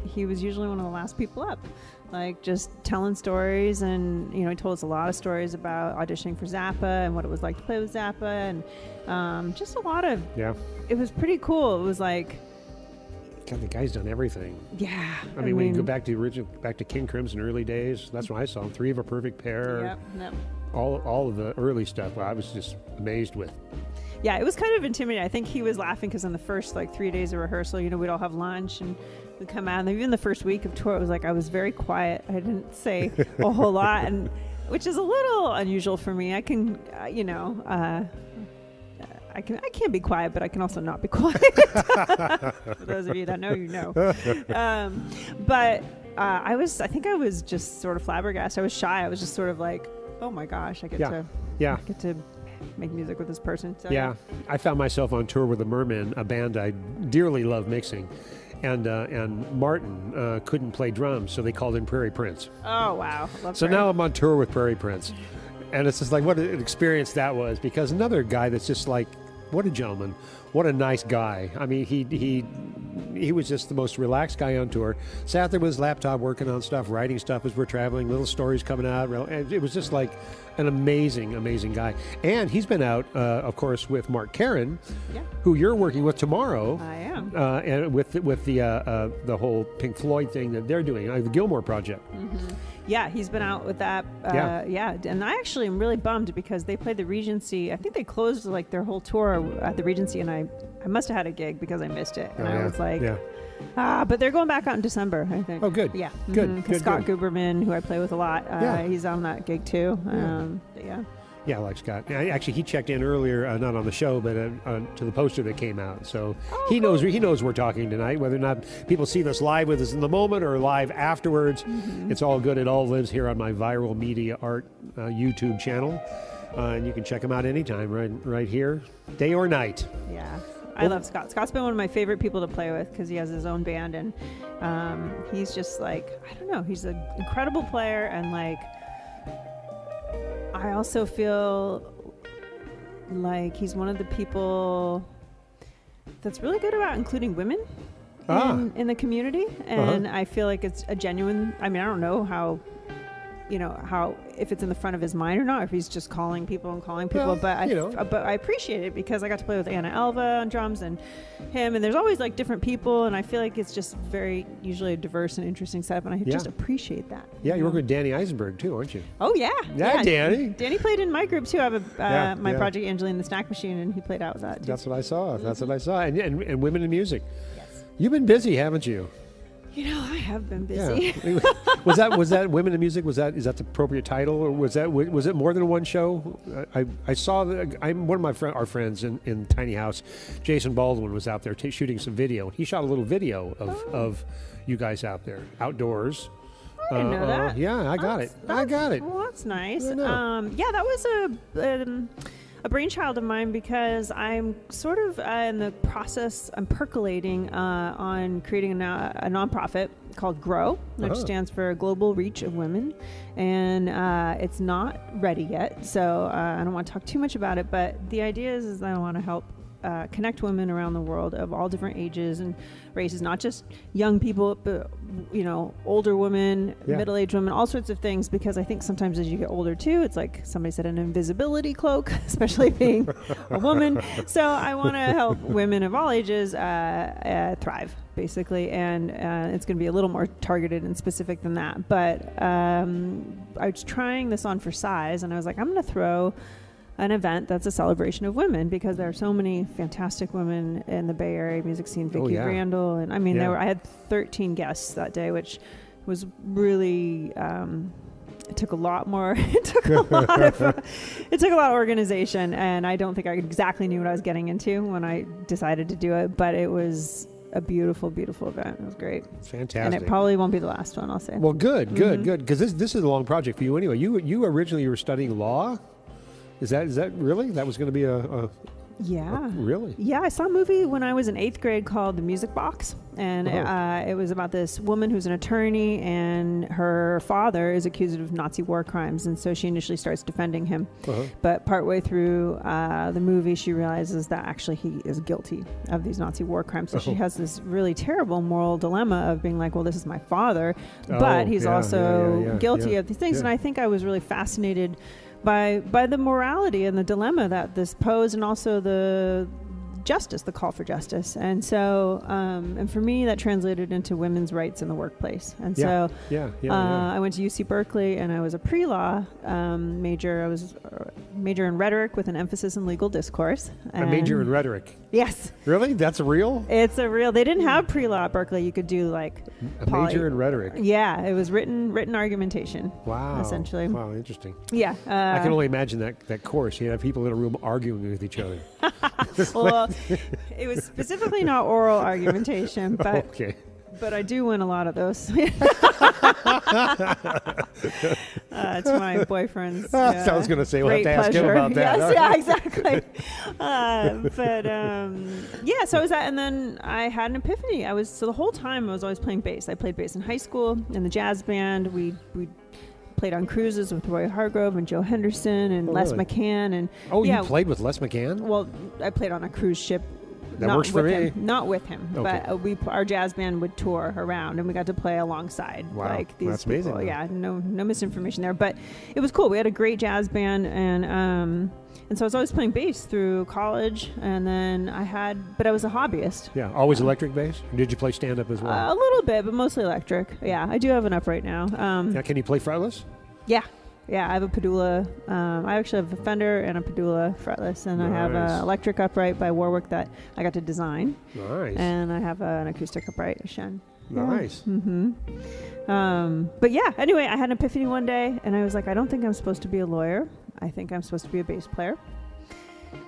he was usually one of the last people up, like just telling stories, and he told us a lot of stories about auditioning for Zappa and what it was like to play with Zappa, and just a lot of It was pretty cool. It was like, God, the guy's done everything. Yeah, I mean, when you go back to King Crimson early days, that's when I saw him. 3 of a Perfect Pair. Yep. All of the early stuff. I was just amazed with. Yeah, it was kind of intimidating. I think he was laughing because in the first 3 days of rehearsal, we'd all have lunch and we'd come out. And even the first week of tour, it was like I was very quiet. I didn't say a whole lot, and which is a little unusual for me. I can, I can't be quiet, but I can also not be quiet. For those of you that know, you know. But I think I was just sort of flabbergasted. I was shy. I was just sort of like, oh my gosh, I get to make music with this person. So, yeah, I found myself on tour with the Mermen, a band I dearly love mixing, and Martin couldn't play drums, so they called him Prairie Prince. Oh wow! So now I'm on tour with Prairie Prince, and it's just like what an experience that was, because another guy that's just like, what a gentleman, what a nice guy. I mean, he was just the most relaxed guy on tour. Sat there with his laptop working on stuff, writing stuff as we're traveling, little stories coming out. And it was just like an amazing, amazing guy. And he's been out, of course, with Mark Caron, who you're working with tomorrow. I am. And with the whole Pink Floyd thing that they're doing, the Gilmore Project. Mm-hmm. Yeah, he's been out with that. And I actually am really bummed because they played the Regency. I think they closed their whole tour at the Regency, and I must have had a gig because I missed it. And I was like, but they're going back out in December, I think. Oh, good. Yeah. Good. Because Scott Guberman, who I play with a lot, he's on that gig too. Yeah, I like Scott. Actually, he checked in earlier, not on the show, but to the poster that came out. So he knows we're talking tonight. Whether or not people see this live with us in the moment or live afterwards, it's all good. It all lives here on my ViralMediaArt YouTube channel, and you can check him out anytime, right here, day or night. Yeah. I love Scott. Scott's been one of my favorite people to play with because he has his own band, and he's just I don't know, he's an incredible player, and I also feel like he's one of the people that's really good about including women in the community, and I feel like it's a genuine. I mean, I don't know how if it's in the front of his mind or not, if he's just calling people, but I appreciate it because I got to play with Anna Elva on drums and him, and there's always different people, and I feel like it's just usually a diverse and interesting setup, and I just appreciate that. Yeah, you work with Danny Eisenberg too, aren't you? Oh yeah. Yeah, Danny. Danny played in my group too. I have my project Angeline the Snack Machine, and he played out with that too. That's what I saw. That's what I saw. And women in music. Yes. You've been busy, haven't you? I have been busy. Yeah. Was that Women in Music? Is that the appropriate title, or was it more than one show? I saw one of our friends in Tiny House, Jason Baldwin, was out there shooting some video. He shot a little video of you guys out there outdoors. I didn't know that. Yeah, I got it. Well, that's nice. That was a brainchild of mine because I'm sort of in the process. I'm percolating on creating a nonprofit called GROW, which stands for Global Reach of Women, and it's not ready yet, so I don't want to talk too much about it. But the idea is that I want to help connect women around the world of all different ages and races, not just young people, but older women, middle-aged women, all sorts of things, because I think sometimes as you get older too, it's like somebody said, an invisibility cloak, especially being a woman. So I want to help women of all ages thrive, basically, and it's going to be a little more targeted and specific than that. But I was trying this on for size, and I was like, I'm going to throw an event that's a celebration of women, because there are so many fantastic women in the Bay Area music scene. Vicki Randall, and I mean, I had 13 guests that day, which was really. It took a lot more. It took a lot of organization, and I don't think I exactly knew what I was getting into when I decided to do it. But it was a beautiful, beautiful event. It was great. Fantastic. And it probably won't be the last one, I'll say. Well, good. Because this is a long project for you anyway. You originally were studying law. Is that really? That was going to be really? Yeah, I saw a movie when I was in 8th grade called The Music Box, and it was about this woman who's an attorney, and her father is accused of Nazi war crimes, and so she initially starts defending him. But partway through the movie, she realizes that actually he is guilty of these Nazi war crimes. So she has this really terrible moral dilemma of being like, well, this is my father, but he's also guilty of these things. And I think I was really fascinated by the morality and the dilemma that this posed, and also the justice, the call for justice. And so, and for me, that translated into women's rights in the workplace. And so I went to UC Berkeley, and I was a pre-law major. I was a major in rhetoric with an emphasis in legal discourse. A major in rhetoric? Yes. Really? That's real? It's a real. They didn't have pre-law at Berkeley. You could do like a major in rhetoric. Yeah, it was written argumentation. Wow. Essentially. Wow, interesting. Yeah. I can only imagine that course. You have people in a room arguing with each other. Well, it was specifically not oral argumentation, but okay. But I do win a lot of those. It's my boyfriend's. I was going to say, we'll have to ask him about that. Yes, yeah, exactly. So I was and then I had an epiphany. So the whole time I was always playing bass. I played bass in high school in the jazz band. We played on cruises with Roy Hargrove and Joe Henderson and Les McCann. And you played with Les McCann? Well, I played on a cruise ship. That works for me. Not with him, okay. But our jazz band would tour around, and we got to play alongside. Wow, like these that's people. amazing. Yeah, no misinformation there, but it was cool. We had a great jazz band, and so I was always playing bass through college, and then but I was a hobbyist. Yeah, always electric bass? Or did you play stand-up as well? A little bit, but mostly electric. Yeah, I do have an upright now. Can you play fretless? Yeah. Yeah, I have a Padula. I actually have a Fender and a Padula fretless, and nice. I have an electric upright by Warwick that I got to design. Nice. And I have an acoustic upright, a Shen. Nice. Yeah. Mm-hmm. But yeah, anyway, I had an epiphany one day, and I was like, I don't think I'm supposed to be a lawyer. I think I'm supposed to be a bass player.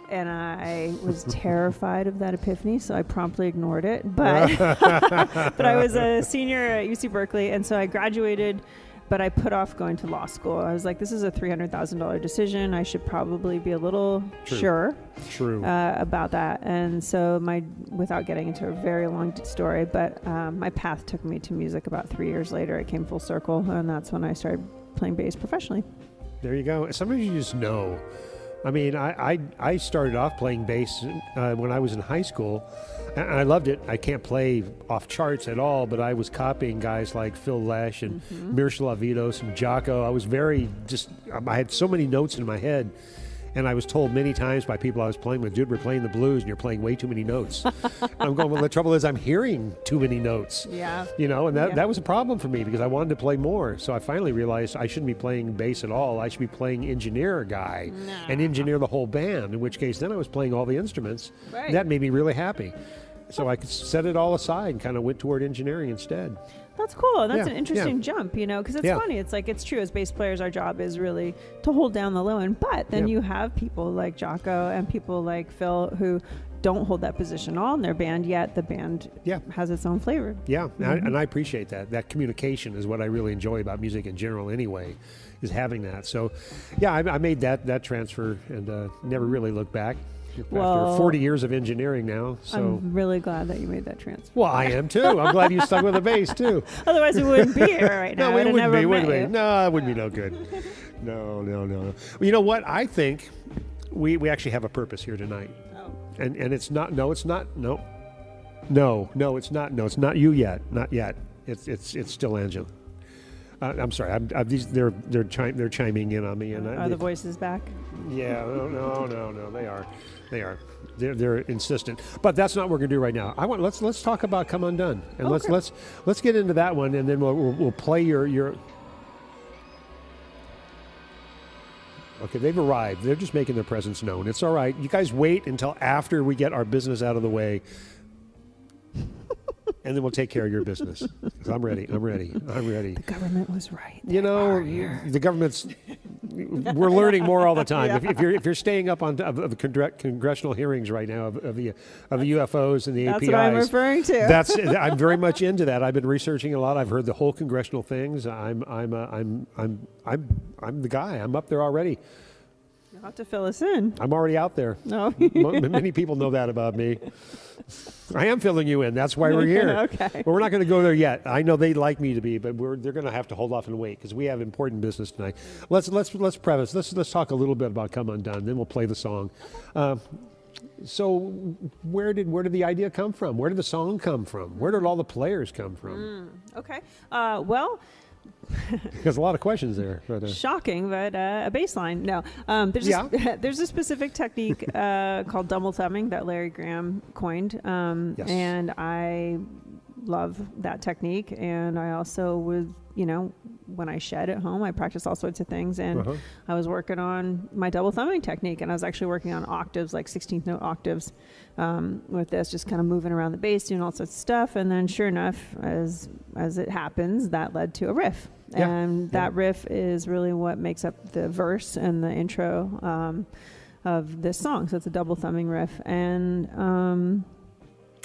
And I was terrified of that epiphany, so I promptly ignored it. But but I was a senior at UC Berkeley, and so I graduated. But I put off going to law school. I was like, this is a $300,000 decision. I should probably be a little sure about that. And so without getting into a very long story, but my path took me to music about 3 years later. It came full circle, and that's when I started playing bass professionally. There you go. Sometimes you just know. I mean, I started off playing bass when I was in high school, and I loved it. I can't play off charts at all, but I was copying guys like Phil Lesh and Miroslav Vidos and Jocko. I was I had so many notes in my head, and I was told many times by people I was playing with, dude, we're playing the blues, and you're playing way too many notes. And I'm going, well, the trouble is I'm hearing too many notes. Yeah. And that was a problem for me because I wanted to play more. So I finally realized I shouldn't be playing bass at all. I should be playing engineer guy and engineer the whole band, in which case then I was playing all the instruments. Right. That made me really happy. So I could set it all aside and kind of went toward engineering instead. That's cool. That's an interesting jump, because it's funny. It's like, it's true. As bass players, our job is really to hold down the low end. But then you have people like Jocko and people like Phil who don't hold that position all in their band, yet the band has its own flavor. Yeah, and I appreciate that. That communication is what I really enjoy about music in general anyway, is having that. So, I made that transfer and never really looked back. After 40 years of engineering now. So I'm really glad that you made that transfer. Well, I am too. I'm glad you stuck with the bass too. Otherwise, we wouldn't be here right now. No, it wouldn't be, would we? No, it wouldn't be no good. No. Well, you know what? I think we actually have a purpose here tonight. Oh. And it's not. No, it's not. No, it's not. No, it's not you yet. Not yet. It's still Angela. I'm sorry. They're chiming in on me. And are the voices back? Yeah. No. They are. They're insistent. But that's not what we're gonna do right now. Let's talk about Come Undone, and let's get into that one, and then we'll play your. Okay, they've arrived. They're just making their presence known. It's all right. You guys wait until after we get our business out of the way. and then we'll take care of your business. 'Cause I'm ready. I'm ready. I'm ready. The government was right. You know, the government's. We're learning more all the time. If you're staying up on of the congressional hearings right now of the UFOs and the APIs, that's what I'm referring to. I'm very much into that. I've been researching a lot. I've heard the whole congressional things. I'm the guy. I'm up there already. You'll have to fill us in. I'm already out there. No. Many people know that about me. I am filling you in. That's why we're here. Okay. But we're not going to go there yet. I know they'd like me to be, but they're going to have to hold off and wait because we have important business tonight. Let's preface. Let's talk a little bit about "Come Undone." Then we'll play the song. So where did the idea come from? Where did the song come from? Where did all the players come from? Okay. Well. There's a lot of questions there. But, shocking, but a baseline. No, there's a specific technique called double thumbing that Larry Graham coined, yes. and I love that technique. And I also would, when I shed at home, I practice all sorts of things, and I was working on my double thumbing technique, and I was actually working on octaves, like 16th note octaves, with this, just kind of moving around the bass, doing all sorts of stuff. And then sure enough, as it happens, that led to a riff. Yeah. And that riff is really what makes up the verse and the intro of this song. So it's a double thumbing riff. And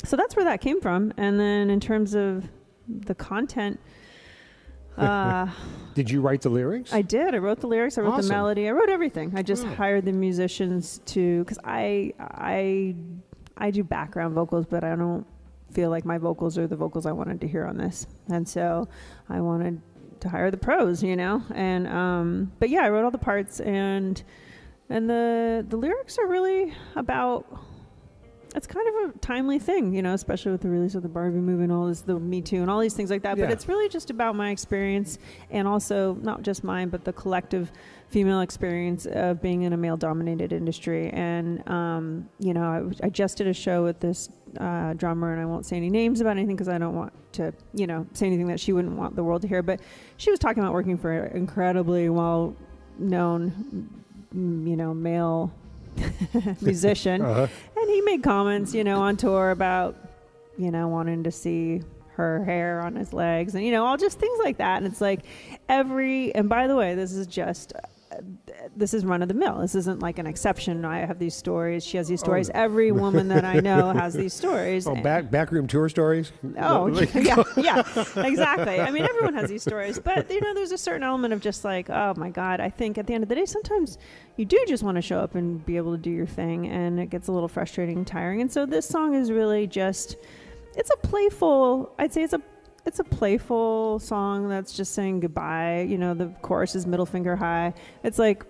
so that's where that came from. And then in terms of the content, did you write the lyrics? I did. I wrote the lyrics. I wrote the melody. I wrote everything. I just hired the musicians because I do background vocals, but I don't feel like my vocals are the vocals I wanted to hear on this. And so I wanted to hire the pros, and but yeah, I wrote all the parts, and the lyrics are really about, it's kind of a timely thing, especially with the release of the Barbie movie and all this, the Me Too and all these things like that. But it's really just about my experience, and also not just mine, but the collective female experience of being in a male-dominated industry. And I just did a show with this drummer, and I won't say any names about anything because I don't want to, say anything that she wouldn't want the world to hear. But she was talking about working for an incredibly well-known, male musician, and he made comments, on tour about, wanting to see her hair on his legs, and all just things like that. And it's like and by the way, this is run of the mill. This isn't like an exception. I have these stories. She has these stories. Every woman that I know has these stories. Backroom tour stories. Yeah, exactly. I mean, everyone has these stories, but there's a certain element of just like, oh my God. I think at the end of the day, sometimes you do just want to show up and be able to do your thing, and it gets a little frustrating and tiring. And so this song is really just, it's a playful song that's just saying goodbye. The chorus is middle finger high. It's like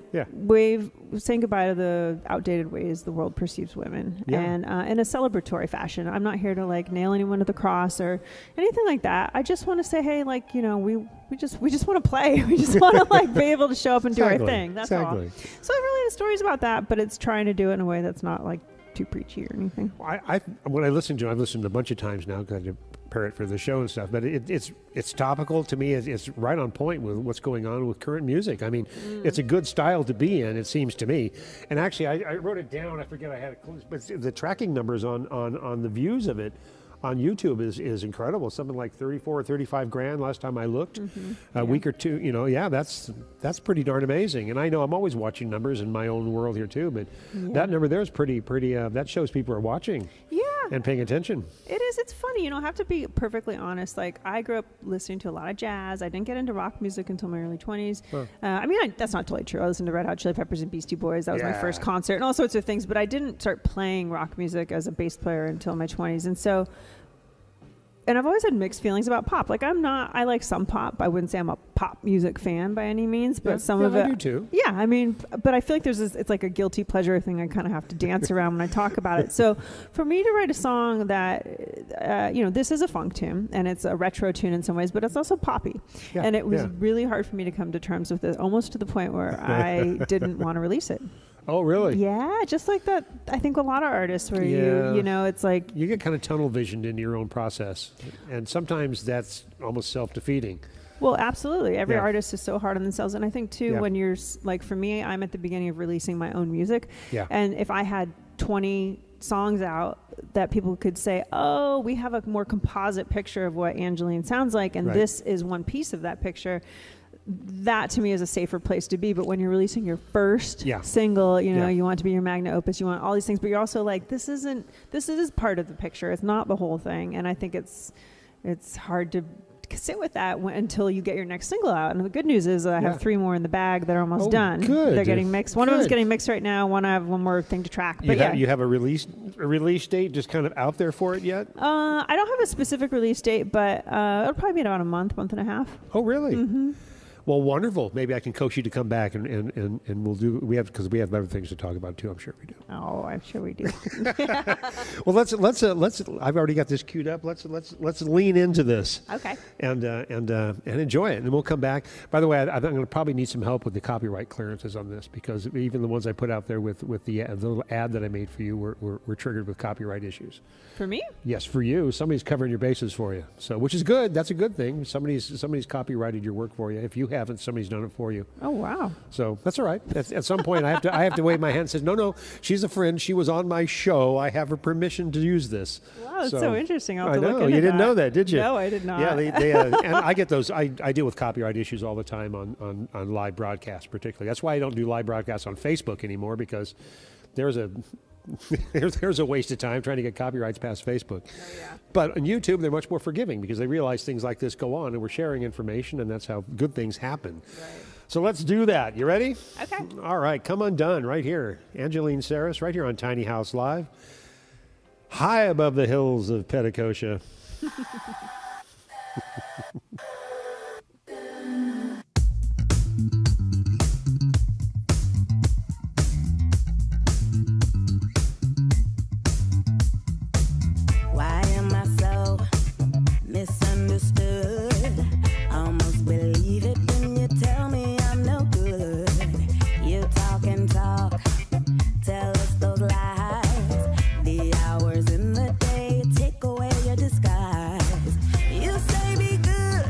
saying goodbye to the outdated ways the world perceives women, and in a celebratory fashion. I'm not here to like nail anyone to the cross or anything like that. I just want to say, hey, like, we just want to play. We just want to like be able to show up and do our thing. That's all. So really the story's about that, but it's trying to do it in a way that's not like too preachy or anything. When I listen to it, I've listened a bunch of times now because I prepare it for the show and stuff, but it's topical to me. It's right on point with what's going on with current music. I mean, it's a good style to be in, it seems to me. And actually, I wrote it down. I forget I had it close, but the tracking numbers on the views of it on YouTube is incredible. Something like 34 or 35 grand last time I looked. A week or two, that's pretty darn amazing. And I know I'm always watching numbers in my own world here too, but that number there is pretty that shows people are watching and paying attention. It is. It's funny, I have to be perfectly honest. Like, I grew up listening to a lot of jazz. I didn't get into rock music until my early 20s. That's not totally true. I listened to Red Hot Chili Peppers and Beastie Boys. That was my first concert and all sorts of things, but I didn't start playing rock music as a bass player until my 20s. And so, and I've always had mixed feelings about pop. Like, I like some pop. I wouldn't say I'm a pop music fan by any means, but some of it. I do too. Yeah, I mean, but I feel like it's like a guilty pleasure thing I kind of have to dance around when I talk about it. So for me to write a song that, this is a funk tune, and it's a retro tune in some ways, but it's also poppy. And it was really hard for me to come to terms with it, almost to the point where I didn't want to release it. Oh, really? Yeah, just like that. I think a lot of artists where it's like... You get kind of tunnel visioned in your own process. And sometimes that's almost self-defeating. Well, absolutely. Every artist is so hard on themselves. And I think, too, when you're... Like, for me, I'm at the beginning of releasing my own music. Yeah. And if I had 20 songs out that people could say, oh, we have a more composite picture of what Angeline sounds like, and this is one piece of that picture. That to me is a safer place to be. But when you're releasing your first single, you know, you want it to be your magnum opus, you want all these things, but you're also like, this is part of the picture. It's not the whole thing. And I think it's hard to sit with that until you get your next single out. And the good news is I have 3 more in the bag that are almost done. Good. They're getting mixed. One of them's getting mixed right now. I have one more thing to track. But you have a release date just kind of out there for it yet? I don't have a specific release date, but it'll probably be in about a month and a half. Oh, really? Mm-hmm. Well, wonderful. Maybe I can coax you to come back and we'll do. Because we have other things to talk about too. I'm sure we do. Oh, I'm sure we do. Well, let's. I've already got this queued up. Let's lean into this. Okay. And enjoy it, and we'll come back. By the way, I'm going to probably need some help with the copyright clearances on this, because even the ones I put out there with the little ad that I made for you were triggered with copyright issues. For me? Yes, for you. Somebody's covering your bases for you. So, which is good. That's a good thing. Somebody's copyrighted your work for you. If you haven't, somebody's done it for you. Oh, wow. So that's all right. At some point, I have to wave my hand and say, no, she's a friend. She was on my show. I have her permission to use this. Wow, that's so interesting. I'll have to I know. look into You didn't that. know that, did you? No, I did not. Yeah, they and I get those. I deal with copyright issues all the time on live broadcasts, particularly. That's why I don't do live broadcasts on Facebook anymore, because there's a waste of time trying to get copyrights past Facebook. Oh, yeah. But on YouTube, they're much more forgiving, because they realize things like this go on, and we're sharing information, and that's how good things happen. Right. So let's do that. You ready? Okay. All right. Come Undone right here. Angeline Saris right here on Tiny House Live. High above the hills of Petticoat. Why am I so misunderstood? Almost believe it when you tell me I'm no good. You talk and talk, tell us those lies. The hours in the day take away your disguise. You say be good,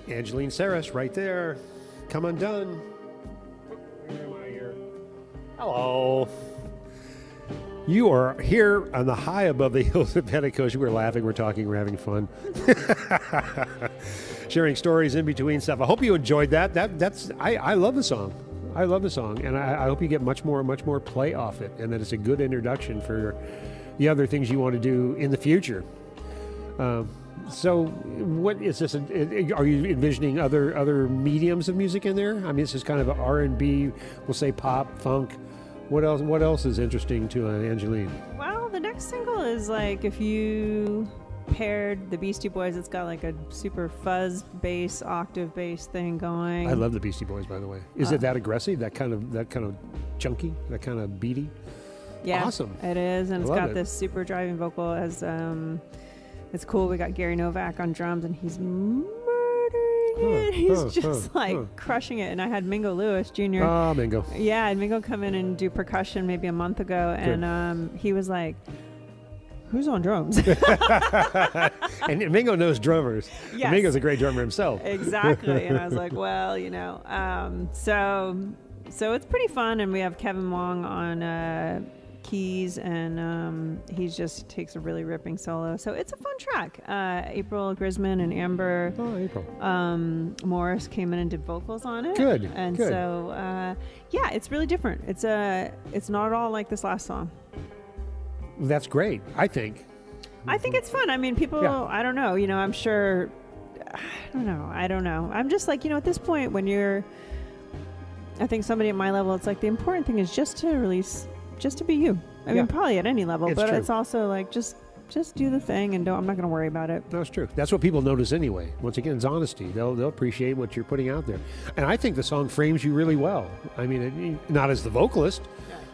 Angeline Saris right there. Come undone. Where am I here? Hello. You are here on the high above the hills of Pentecost. We're laughing, we're talking, we're having fun. Sharing stories in between stuff. I hope you enjoyed that. I love the song. I love the song, and I hope you get much more play off it, and that it's a good introduction for the other things you want to do in the future. So, what is this? Are you envisioning other mediums of music in there? I mean, this is kind of an R&B. We'll say pop, funk. What else is interesting to Angeline? Well, the next single is like if you paired the Beastie Boys. It's got like a super fuzz bass, octave bass thing going. I love the Beastie Boys, by the way. Is it that aggressive? That kind of chunky? That kind of beaty? Yeah, awesome. It is, and it's got it. this super driving vocal. As it's cool. We got Gary Novak on drums, and he's murdering it. He's just crushing it. And I had Mingo Lewis Jr. Oh, Mingo. Yeah, and Mingo come in and do percussion maybe a month ago, and he was like, "Who's on drums?" And Mingo knows drummers. Yes. Mingo's a great drummer himself. Exactly. And I was like, well, so it's pretty fun. And we have Kevin Wong on keys, and he just takes a really ripping solo. So it's a fun track. April Grisman and Amber Morris came in and did vocals on it. Good. And good. So, yeah, it's really different. It's not at all like this last song. That's great, I think. I think it's fun. I mean, people, Yeah. I don't know, I'm sure, I don't know. I'm just like, at this point when I think somebody at my level, it's like the important thing is just to release, just to be you. I mean, probably at any level, but it's also like, just do the thing and I'm not going to worry about it. That's true. That's what people notice anyway. Once again, it's honesty. They'll appreciate what you're putting out there. And I think the song frames you really well. I mean, not as the vocalist,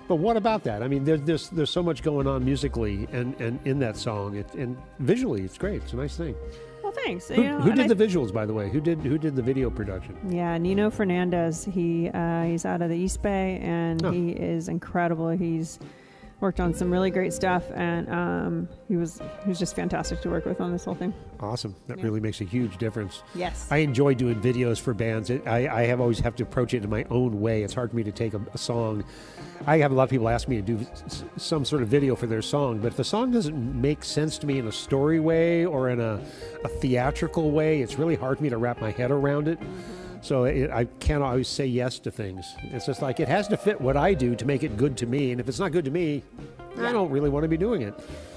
but what about that? I mean, there's so much going on musically and in that song, and visually, it's great. It's a nice thing. Well, thanks. Who did the visuals, by the way? Who did the video production? Yeah, Nino Fernandez. He's out of the East Bay, and he is incredible. He's worked on some really great stuff, and he was just fantastic to work with on this whole thing. Awesome. That really makes a huge difference. Yes. I enjoy doing videos for bands. I always have to approach it in my own way. It's hard for me to take a song. I have a lot of people ask me to do some sort of video for their song, but if the song doesn't make sense to me in a story way or in a theatrical way, it's really hard for me to wrap my head around it. So I can't always say yes to things. It's just like it has to fit what I do to make it good to me. And if it's not good to me, I don't really want to be doing it.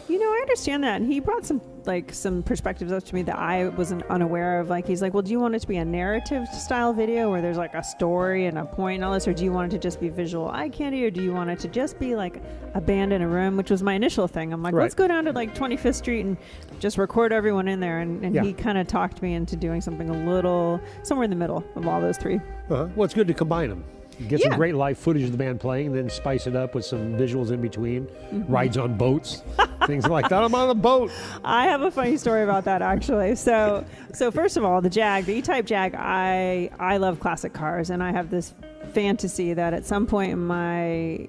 I understand that. And he brought some perspectives up to me that I wasn't unaware of. Like, he's like, well, do you want it to be a narrative style video where there's like a story and a point and all this? Or do you want it to just be visual eye candy? Or do you want it to just be like a band in a room, which was my initial thing. I'm like, let's go down to like 25th Street and just record everyone in there. And he kind of talked me into doing something a little somewhere in the middle of all those three. Well, it's good to combine them. Get some great live footage of the band playing, then spice it up with some visuals in between. Rides on boats, things like that. I'm on a boat. I have a funny story about that, actually. So first of all, the Jag, the E-Type Jag, I love classic cars, and I have this fantasy that at some point in my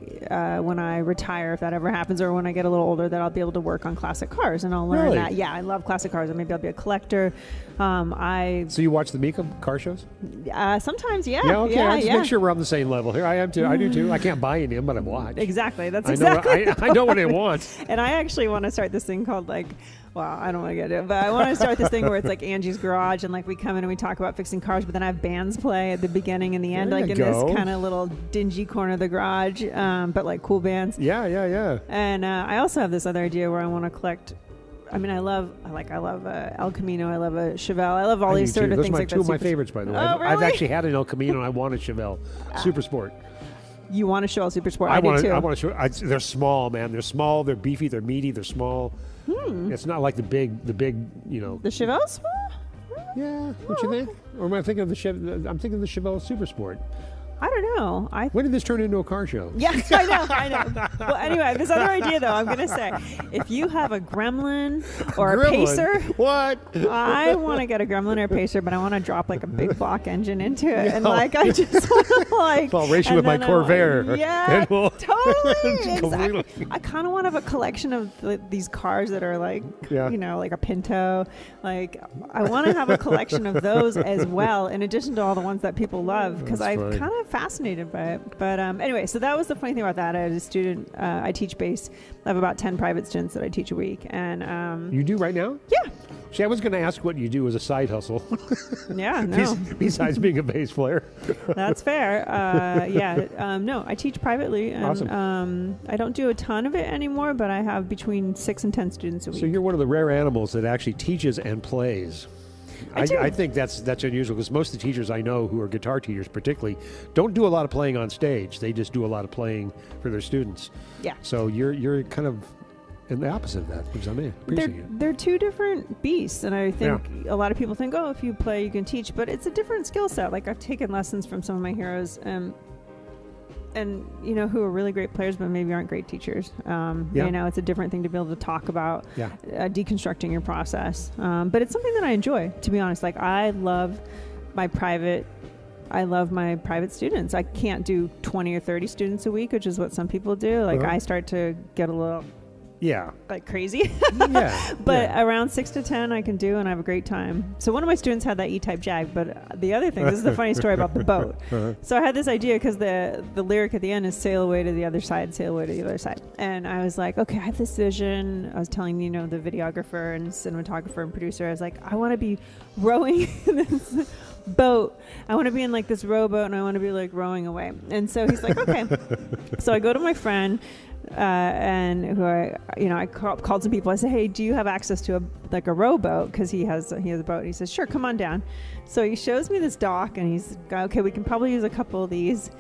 when I retire, if that ever happens, or when I get a little older, that I'll be able to work on classic cars, and I'll learn that. Yeah, I love classic cars, and maybe I'll be a collector. So you watch the Mika car shows? Sometimes, yeah. Yeah, okay. I just make sure we're on the same level here. I am too. I do too. I can't buy any of them, but I watch. Exactly. That's exactly. I know what I want. And I actually want to start this thing called I don't want to get it, but I want to start this thing where it's like Angie's Garage, and like we come in and we talk about fixing cars, but then I have bands play at the beginning and the end, like in this kind of little dingy corner of the garage, but like cool bands. Yeah. And I also have this other idea where I want to collect. I mean, I love El Camino. I love a Chevelle. I love all these sort of things like that. Those are two of my favorites, by the way. Oh, really? I've actually had an El Camino, and I want a Chevelle Super Sport. You want a Chevelle Super Sport? I do too. I want to. They're small, man. They're small. They're beefy. They're meaty. They're small. It's not like the big. The Chevelle small? Yeah. What you think? Or am I thinking of the Chevelle? I'm thinking of the Chevelle Super Sport. I don't know. When did this turn into a car show? Yeah, I know. Well, anyway, this other idea, though, I'm going to say, if you have a gremlin or a pacer. What? I want to get a gremlin or a pacer, but I want to drop like a big block engine into it. And like, I just want to like. I'll race you with my Corvair. Yeah, we'll totally. Exactly. I kind of want to have a collection of these cars that are like, you know, like a Pinto. Like, I want to have a collection of those as well, in addition to all the ones that people love, because I'm kind of fascinated by it. But anyway, so that was the funny thing about that. I was a student. I teach bass. I have about 10 private students that I teach a week. And you do right now? Yeah. See, I was going to ask what you do as a side hustle. Yeah, no. Besides being a bass player. That's fair. No, I teach privately. And, awesome. I don't do a ton of it anymore, but I have between 6 and 10 students a week. So you're one of the rare animals that actually teaches and plays. I think that's unusual, because most of the teachers I know who are guitar teachers particularly don't do a lot of playing on stage. They just do a lot of playing for their students. Yeah. So you're kind of in the opposite of that, which I mean, they're two different beasts, and I think a lot of people think, oh, if you play, you can teach, but it's a different skill set. Like, I've taken lessons from some of my heroes, and you know, who are really great players, but maybe aren't great teachers. You know, it's a different thing to be able to talk about deconstructing your process. But it's something that I enjoy, to be honest. Like, I love my private students. I can't do 20 or 30 students a week, which is what some people do. Like, I start to get a little like crazy. But around 6 to 10 I can do, and I have a great time. So one of my students had that E-type Jag, but the other thing, this is the funny story about the boat. So I had this idea, because the lyric at the end is sail away to the other side, sail away to the other side. And I was like, okay, I have this vision. I was telling, you know, the videographer and cinematographer and producer, I was like, I want to be rowing this boat. I want to be in like this rowboat, and I want to be like rowing away. And so he's like, okay. So I go to my friend, and who I called some people. I said, hey, do you have access to a rowboat? Because he has a boat. And he says, sure, come on down. So he shows me this dock, and he's okay, we can probably use a couple of these.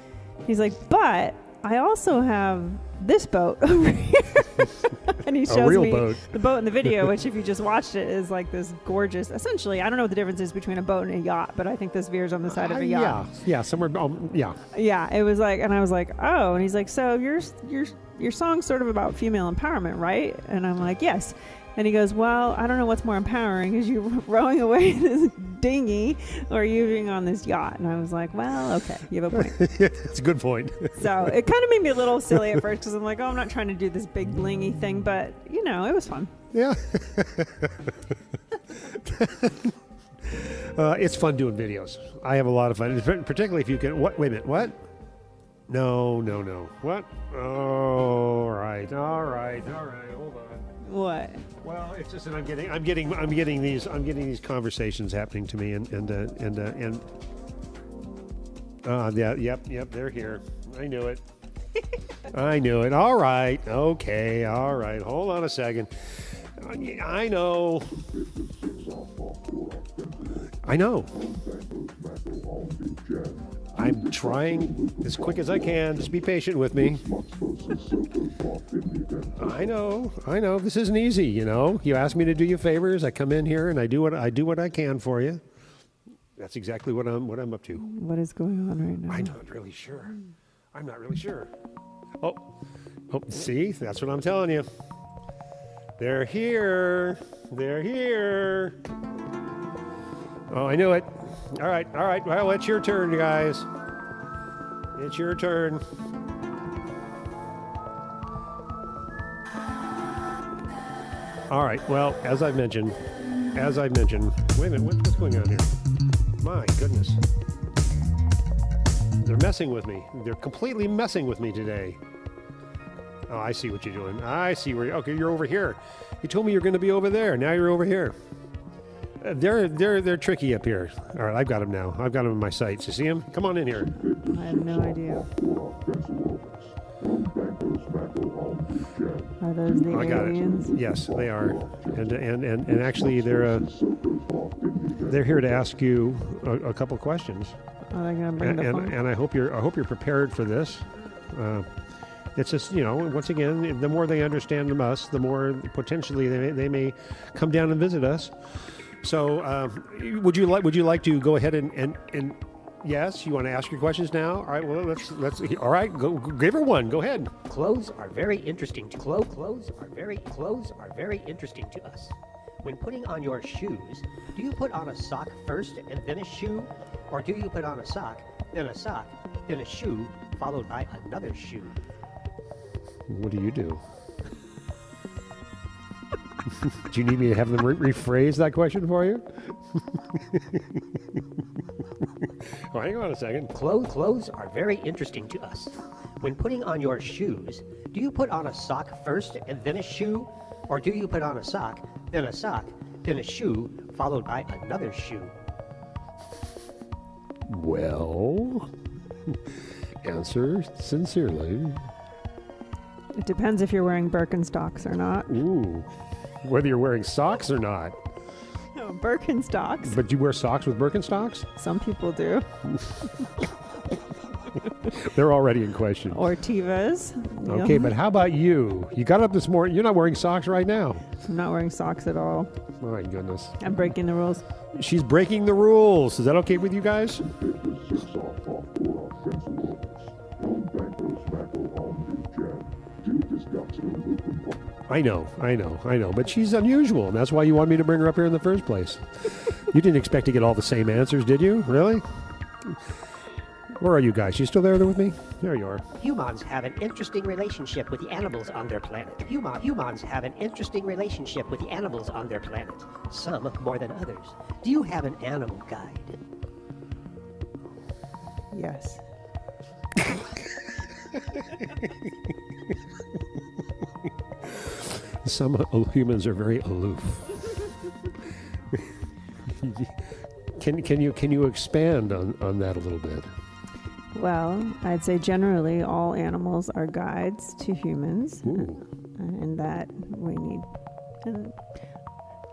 He's like, but I also have this boat over here. And he shows me the boat in the video, which if you just watched it is like this gorgeous, essentially, I don't know what the difference is between a boat and a yacht, but I think this veers on the side of a yacht. Yeah, somewhere, Yeah, it was like, and I was like, oh, and he's like, so your song's sort of about female empowerment, right? And I'm like, yes. And he goes, well, I don't know what's more empowering, is you rowing away in this dinghy or you being on this yacht? And I was like, well, okay, you have a point. It's a good point. So it kind of made me a little silly at first, because I'm like, oh, I'm not trying to do this big blingy thing, but, you know, it was fun. Yeah. It's fun doing videos. I have a lot of fun, particularly if you can. Wait a minute, what? No. What? Oh, all right. Hold on. What? Well, it's just that I'm getting these conversations happening to me, yep, they're here. I knew it. I knew it. All right. Okay. All right. Hold on a second. I know. I'm trying as quick as I can. Just be patient with me. I know. This isn't easy, you know. You ask me to do you favors. I come in here and I do what I can for you. That's exactly what I'm up to. What is going on right now? I'm not really sure. Oh, see? That's what I'm telling you. They're here. Oh, I knew it. All right. Well, it's your turn, you guys. It's your turn. All right. Well, as I've mentioned. Wait a minute. What's going on here? My goodness. They're messing with me. They're completely messing with me today. Oh, I see what you're doing. I see where. Okay, you're over here. You told me you're going to be over there. Now you're over here. They're tricky up here. All right, I've got them now. I've got them in my sights. You see them? Come on in here. I have no idea. Are those the aliens? Yes, they are. And actually, they're here to ask you a couple questions. Are they going to bring the phone? And I hope you're prepared for this. It's just, you know, once again, the more they understand us, the more potentially they may come down and visit us. So, would you like to go ahead and Yes, you want to ask your questions now? All right, well, let's all right, go give her one. Go ahead. Clothes are very interesting to clothes are very interesting to us. When putting on your shoes, do you put on a sock first and then a shoe? Or do you put on a sock, then a shoe, followed by another shoe? What do you do? Do you need me to have them rephrase that question for you? Oh, hang on a second. Clothes are very interesting to us. When putting on your shoes, do you put on a sock first and then a shoe? Or do you put on a sock, then a shoe, followed by another shoe? Well, answer sincerely. It depends if you're wearing Birkenstocks or not. Ooh, whether you're wearing socks or not. No, Birkenstocks. But you wear socks with Birkenstocks? Some people do. They're already in question. Or Tevas. Okay, but how about you? You got up this morning. You're not wearing socks right now. I'm not wearing socks at all. My goodness. I'm breaking the rules. She's breaking the rules. Is that okay with you guys? I know. But she's unusual, and that's why you wanted me to bring her up here in the first place. You didn't expect to get all the same answers, did you? Really? Where are you guys? You still there with me? There you are. Humans have an interesting relationship with the animals on their planet. Humans have an interesting relationship with the animals on their planet. Some more than others. Do you have an animal guide? Yes. Some humans are very aloof. Can you expand on that a little bit? Well, I'd say generally all animals are guides to humans, and that we need. And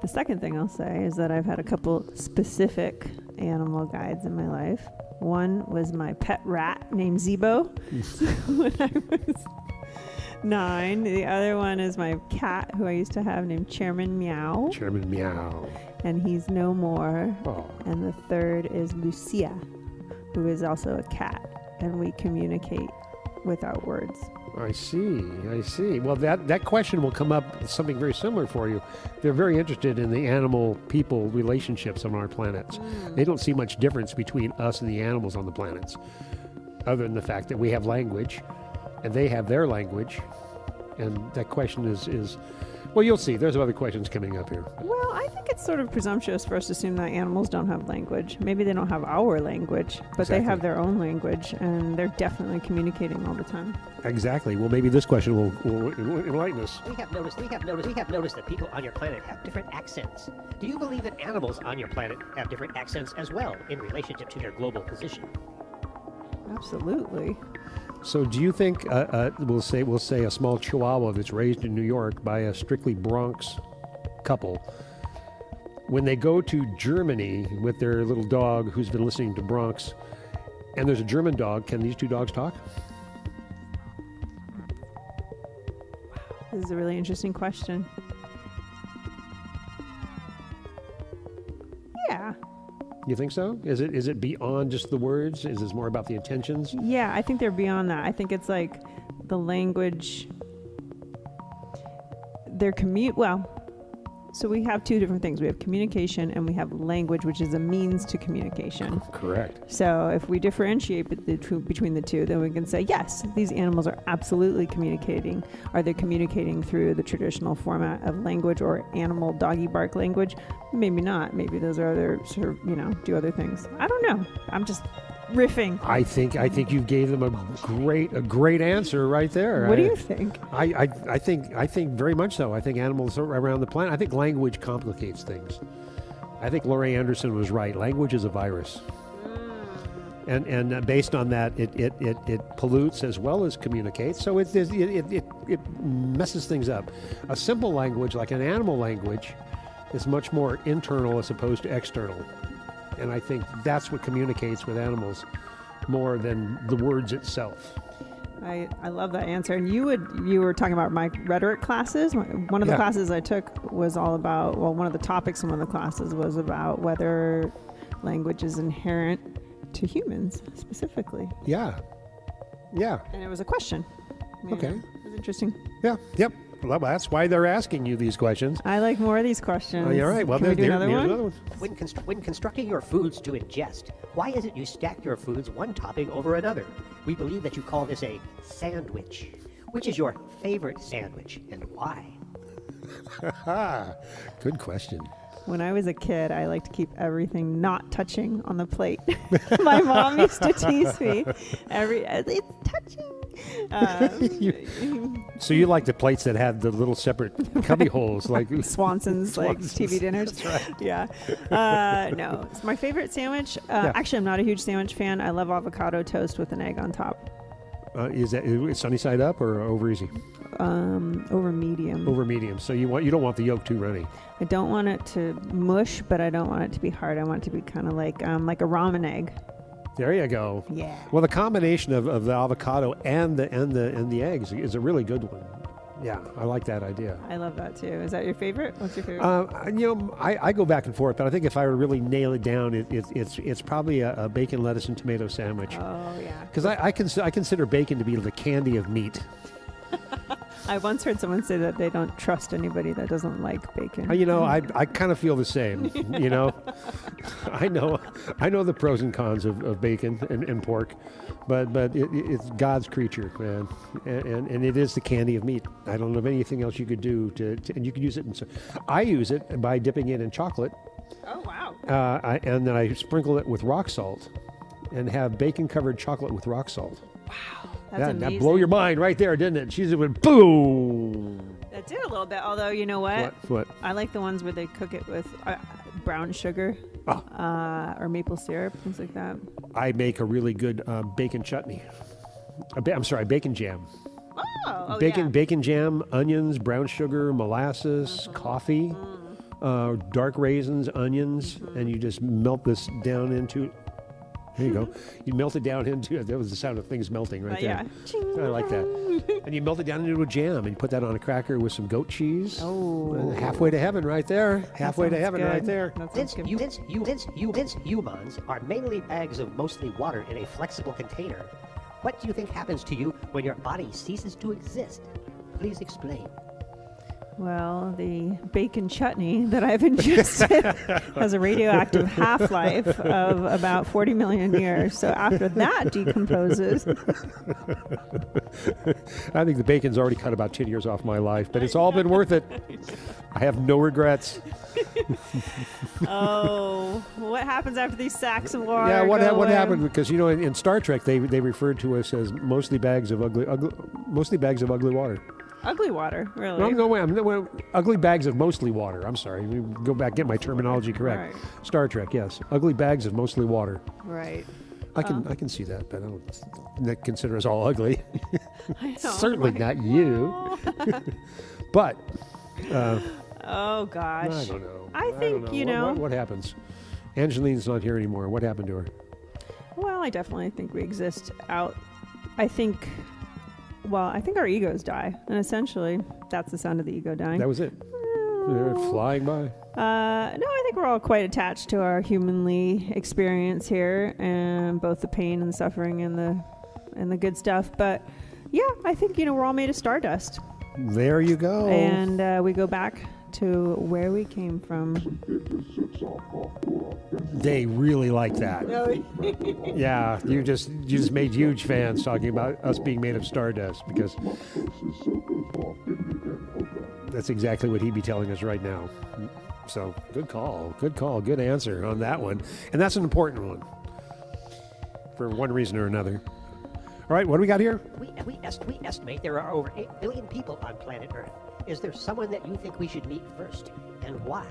the second thing I'll say is that I've had a couple specific animal guides in my life. One was my pet rat named Zebo when I was 9. The other one is my cat who I used to have named Chairman Meow. Chairman Meow. And he's no more. Oh. And the third is Lucia, who is also a cat, and we communicate without words. I see. Well, that question will come up something very similar for you. They're very interested in the animal-people relationships on our planets. They don't see much difference between us and the animals on the planets, other than the fact that we have language, and they have their language. And that question is well, you'll see. There's other questions coming up here. Well, I think it's sort of presumptuous for us to assume that animals don't have language. Maybe they don't have our language, but They have their own language, and they're definitely communicating all the time. Exactly. Well, maybe this question will enlighten us. We have noticed that people on your planet have different accents. Do you believe that animals on your planet have different accents as well in relationship to their global position? Absolutely. So do you think, we'll say a small Chihuahua that's raised in New York by a strictly Bronx couple, when they go to Germany with their little dog who's been listening to Bronx, and there's a German dog, can these two dogs talk? This is a really interesting question. Yeah. You think so? Is it beyond just the words? Is this more about the intentions? Yeah, I think they're beyond that. I think it's like the language. So we have two different things. We have communication and we have language, which is a means to communication. Correct. So if we differentiate between the two, then we can say, yes, these animals are absolutely communicating. Are they communicating through the traditional format of language or animal doggy bark language? Maybe not. Maybe those are other sort of, do other things. I don't know. I'm just riffing. I think you gave them a great answer right there. What do you think? I think very much so. I think animals around the planet. I think language complicates things. I think Laurie Anderson was right. Language is a virus, and based on that, it pollutes as well as communicates. So it messes things up. A simple language, like an animal language, is much more internal as opposed to external. And I think that's what communicates with animals more than the words itself. I love that answer. And you were talking about my rhetoric classes. One of the classes I took was all about, one of the topics in one of the classes was about whether language is inherent to humans specifically. Yeah. Yeah. And it was a question. Yeah, Okay. it was interesting. Yeah. Yep. Well, that's why they're asking you these questions. I like more of these questions. Oh, you're right. Well, Can we do here's another one? another one. When constructing your foods to ingest, why is it you stack your foods one topping over another? We believe that you call this a sandwich. Which is your favorite sandwich and why? Good question. When I was a kid, I liked to keep everything not touching on the plate. My mom used to tease me. It's touching. So you like the plates that had the little separate cubby holes, like Swanson's, like TV dinners. That's right. Yeah. No, it's my favorite sandwich. Actually, I'm not a huge sandwich fan. I love avocado toast with an egg on top. Is that sunny side up or over easy? Over medium. Over medium. So you don't want the yolk too runny. I don't want it to mush, but I don't want it to be hard. I want it to be kind of like a ramen egg. There you go. Yeah. Well, the combination of the avocado and the eggs is a really good one. Yeah, I like that idea. I love that too. Is that your favorite? What's your favorite? I go back and forth, but I think if I were really nail it down, it's probably a bacon, lettuce, and tomato sandwich. Oh yeah. Because I consider bacon to be the candy of meat. I once heard someone say that they don't trust anybody that doesn't like bacon. I kind of feel the same. I know the pros and cons of bacon and pork, but it's God's creature, man, and it is the candy of meat. I don't know of anything else you could do and you could use it. I use it by dipping it in chocolate. Oh wow. And then I sprinkle it with rock salt, and have bacon covered chocolate with rock salt. Wow. That's amazing. That blew your mind right there, didn't it? She's went boom. That did a little bit, although you know what? What? I like the ones where they cook it with brown sugar or maple syrup, things like that. I make a really good bacon chutney. Bacon jam. Bacon jam, onions, brown sugar, molasses, coffee, dark raisins, onions, and you just melt this down into. There you go. You melt it down into. That was the sound of things melting right there. Yeah. I like that. And you melt it down into a jam, and you put that on a cracker with some goat cheese. Oh, halfway to heaven, right there. Halfway to heaven, right there. Since humans are mainly bags of mostly water in a flexible container, what do you think happens to you when your body ceases to exist? Please explain. Well, the bacon chutney that I've ingested has a radioactive half-life of about 40 million years. So after that decomposes. I think the bacon's already cut about 10 years off my life, but it's all been worth it. I have no regrets. Oh, what happens after these sacks of water? Yeah, what happened? Because in Star Trek they referred to us as mostly bags of ugly water. Ugly water, really? No, ugly bags of mostly water. I'm sorry. Let me go back, get my terminology correct. Right. Star Trek, yes. Ugly bags of mostly water. Right. I can see that, but I don't consider us all ugly. I know. Certainly not you. But. Oh, gosh. I don't know. I think, What happens? Angeline's not here anymore. What happened to her? Well, I definitely think we exist out. I think our egos die. And essentially, that's the sound of the ego dying. That was it. They're flying by. No, I think we're all quite attached to our humanly experience here, and both the pain and the suffering and the good stuff. But yeah, I think we're all made of stardust. There you go. And we go back to where we came from. They really like that. Yeah, you just made huge fans talking about us being made of stardust, because that's exactly what he'd be telling us right now. So good call, good answer on that one. And that's an important one for one reason or another. All right, what do we got here? We estimate there are over 8 billion people on planet Earth. Is there someone that you think we should meet first, and why?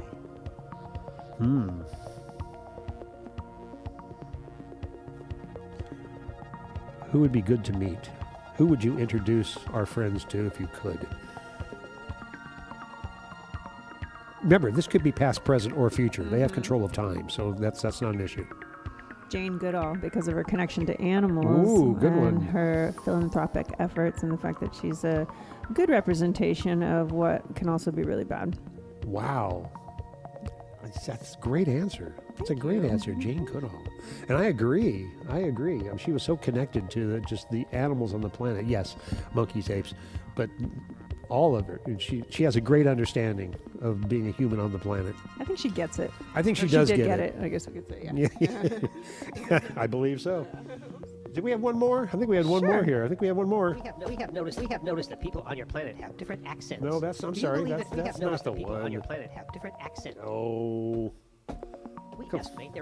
Who would be good to meet? Who would you introduce our friends to if you could? Remember, this could be past, present, or future. They have control of time, so that's not an issue. Jane Goodall, because of her connection to animals. Ooh, good and one. her philanthropic efforts, and the fact that she's a good representation of what can also be really bad. Wow. That's a great answer. That's a great answer, Jane Goodall. And I agree. She was so connected to just the animals on the planet. Yes, monkeys, apes, but all of it. And she has a great understanding of being a human on the planet. I think she gets it. I think she does did get it. I guess I could say, Yeah. I believe so. Did we have one more? I think we had one more here. I think we have one more. We have noticed that people on your planet have different accents. No, that's. I'm Do you sorry. believe That's that we have not noticed the that people on one. your planet have different accents. Oh. We estimate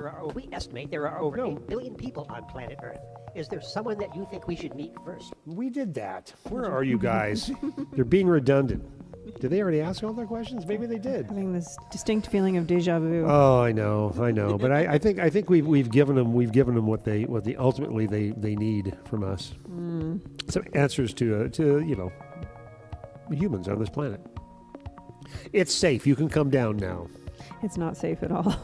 there are over 8 billion people on planet Earth. Is there someone that you think we should meet first? We did that. Where are you guys? You're being redundant. Did they already ask all their questions? Maybe they did. Having this distinct feeling of deja vu. Oh, I know. But I think we've given them what they ultimately they need from us. Some answers to humans on this planet. It's safe. You can come down now. It's not safe at all.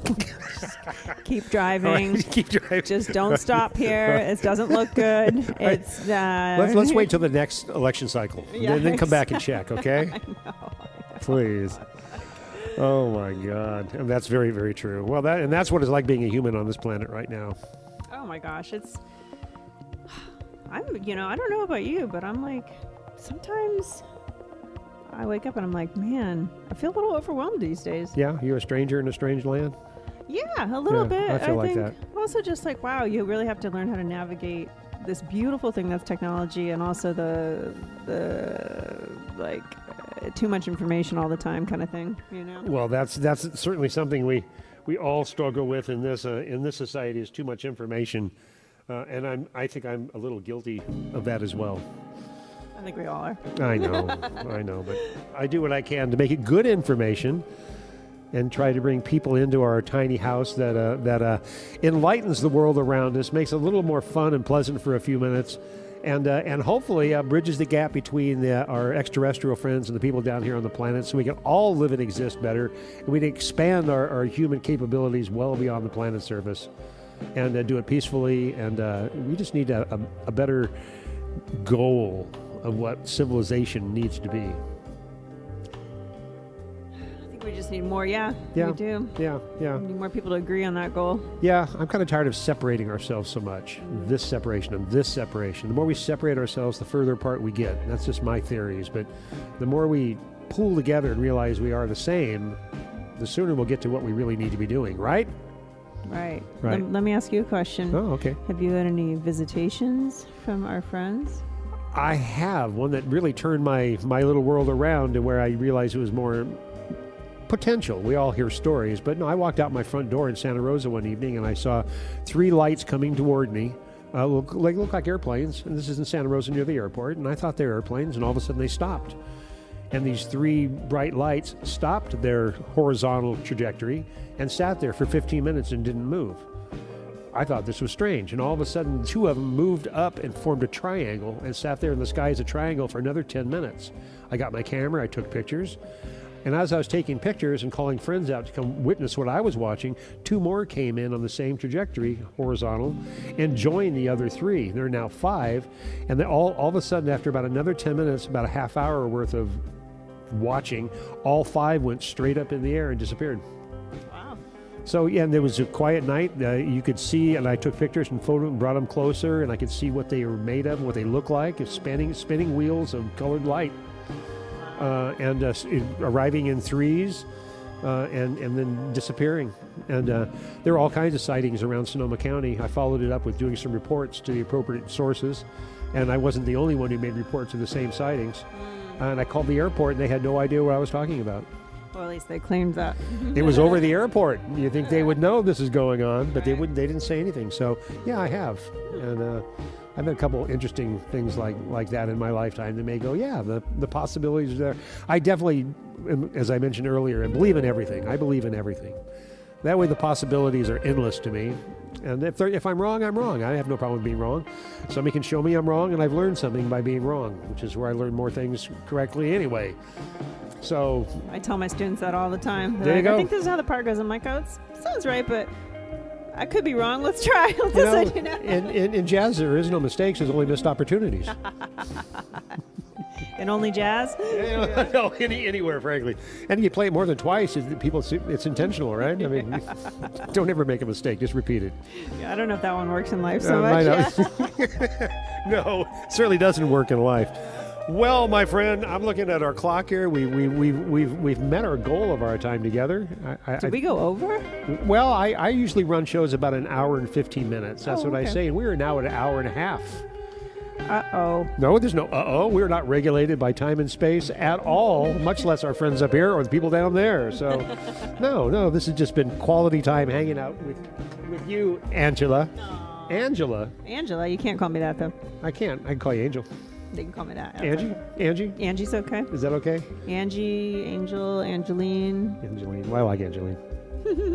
Just keep driving. Right, keep driving. Just don't stop here. It doesn't look good. Right. It's Let's wait till the next election cycle. Yeah, then come back and check, okay? I know. Please. Oh my God. And that's very, very true. Well, that's what it's like being a human on this planet right now. Oh my gosh, I don't know about you, but I'm like, sometimes I wake up and I'm like, man, I feel a little overwhelmed these days. Yeah, you're a stranger in a strange land. Yeah, a little bit. I feel like think that. Also just like, wow, you really have to learn how to navigate this beautiful thing that's technology, and also the too much information all the time kind of thing, Well, that's certainly something we all struggle with in this society, is too much information, and I think I'm a little guilty of that as well. I think we all are. I know, but I do what I can to make it good information and try to bring people into our tiny house that enlightens the world around us, makes it a little more fun and pleasant for a few minutes, and hopefully bridges the gap between our extraterrestrial friends and the people down here on the planet, so we can all live and exist better, and we can expand our human capabilities well beyond the planet's surface, and do it peacefully. And we just need a better goal of what civilization needs to be. I think we just need more. Yeah, Yeah. we do. Yeah. We need more people to agree on that goal. Yeah, I'm kind of tired of separating ourselves so much. This separation and this separation. The more we separate ourselves, the further apart we get. And that's just my theories. But the more we pull together and realize we are the same, the sooner we'll get to what we really need to be doing, right? Right. Right. Let me ask you a question. Oh, okay. Have you had any visitations from our friends? I have one that really turned my little world around to where I realized it was more potential. We all hear stories, but no, I walked out my front door in Santa Rosa one evening and I saw 3 lights coming toward me. Look like airplanes, and this is in Santa Rosa near the airport, and I thought they were airplanes, and all of a sudden they stopped. And these 3 bright lights stopped their horizontal trajectory and sat there for 15 minutes and didn't move. I thought this was strange, and all of a sudden 2 of them moved up and formed a triangle and sat there in the sky as a triangle for another 10 minutes. I got my camera, I took pictures, and as I was taking pictures and calling friends out to come witness what I was watching, 2 more came in on the same trajectory, horizontal, and joined the other 3. There are now 5, and they all of a sudden, after about another 10 minutes, about a half hour worth of watching, all 5 went straight up in the air and disappeared. Wow. So yeah, and there was a quiet night. You could see, and I took pictures and photos and brought them closer, and I could see what they were made of, what they look like. It's spinning wheels of colored light, and arriving in 3s, and then disappearing. And there were all kinds of sightings around Sonoma County. I followed it up with doing some reports to the appropriate sources, and I wasn't the only one who made reports of the same sightings. And I called the airport, and they had no idea what I was talking about. Well, at least they claimed that. It was over the airport. You think they would know this is going on, but they wouldn't. They didn't say anything. So yeah, I have, and I've had a couple interesting things like that in my lifetime that may go, yeah, the possibilities are there. I definitely, as I mentioned earlier, I believe in everything. I believe in everything. That way, the possibilities are endless to me. And if I'm wrong, I'm wrong. I have no problem with being wrong. Somebody can show me I'm wrong, and I've learned something by being wrong, which is where I learn more things correctly anyway. So I tell my students that all the time. There you go. I think this is how the part goes. I'm like, oh, it sounds right, but I could be wrong. Let's try. In jazz, there is no mistakes. There's only missed opportunities. And only jazz? No, anywhere, frankly. And you play it more than twice, it's intentional, right? I mean, don't ever make a mistake. Just repeat it. Yeah, I don't know if that one works in life so much. No, it certainly doesn't work in life. Well, my friend, I'm looking at our clock here. We've met our goal of our time together. Did we go over? Well, I usually run shows about an hour and 15 minutes. That's what I okay. say. And we are now at an hour and a half. Uh-oh. No, there's no uh-oh. We're not regulated by time and space at all, much less our friends up here or the people down there. So, no, this has just been quality time hanging out with you, Angela. Aww. Angela, you can't call me that, though. I can't. I can call you Angel. They can call me that. Angie? Okay. Angie? Angie's okay. Is that okay? Angie, Angel, Angeline. Angeline. Well, I like Angeline.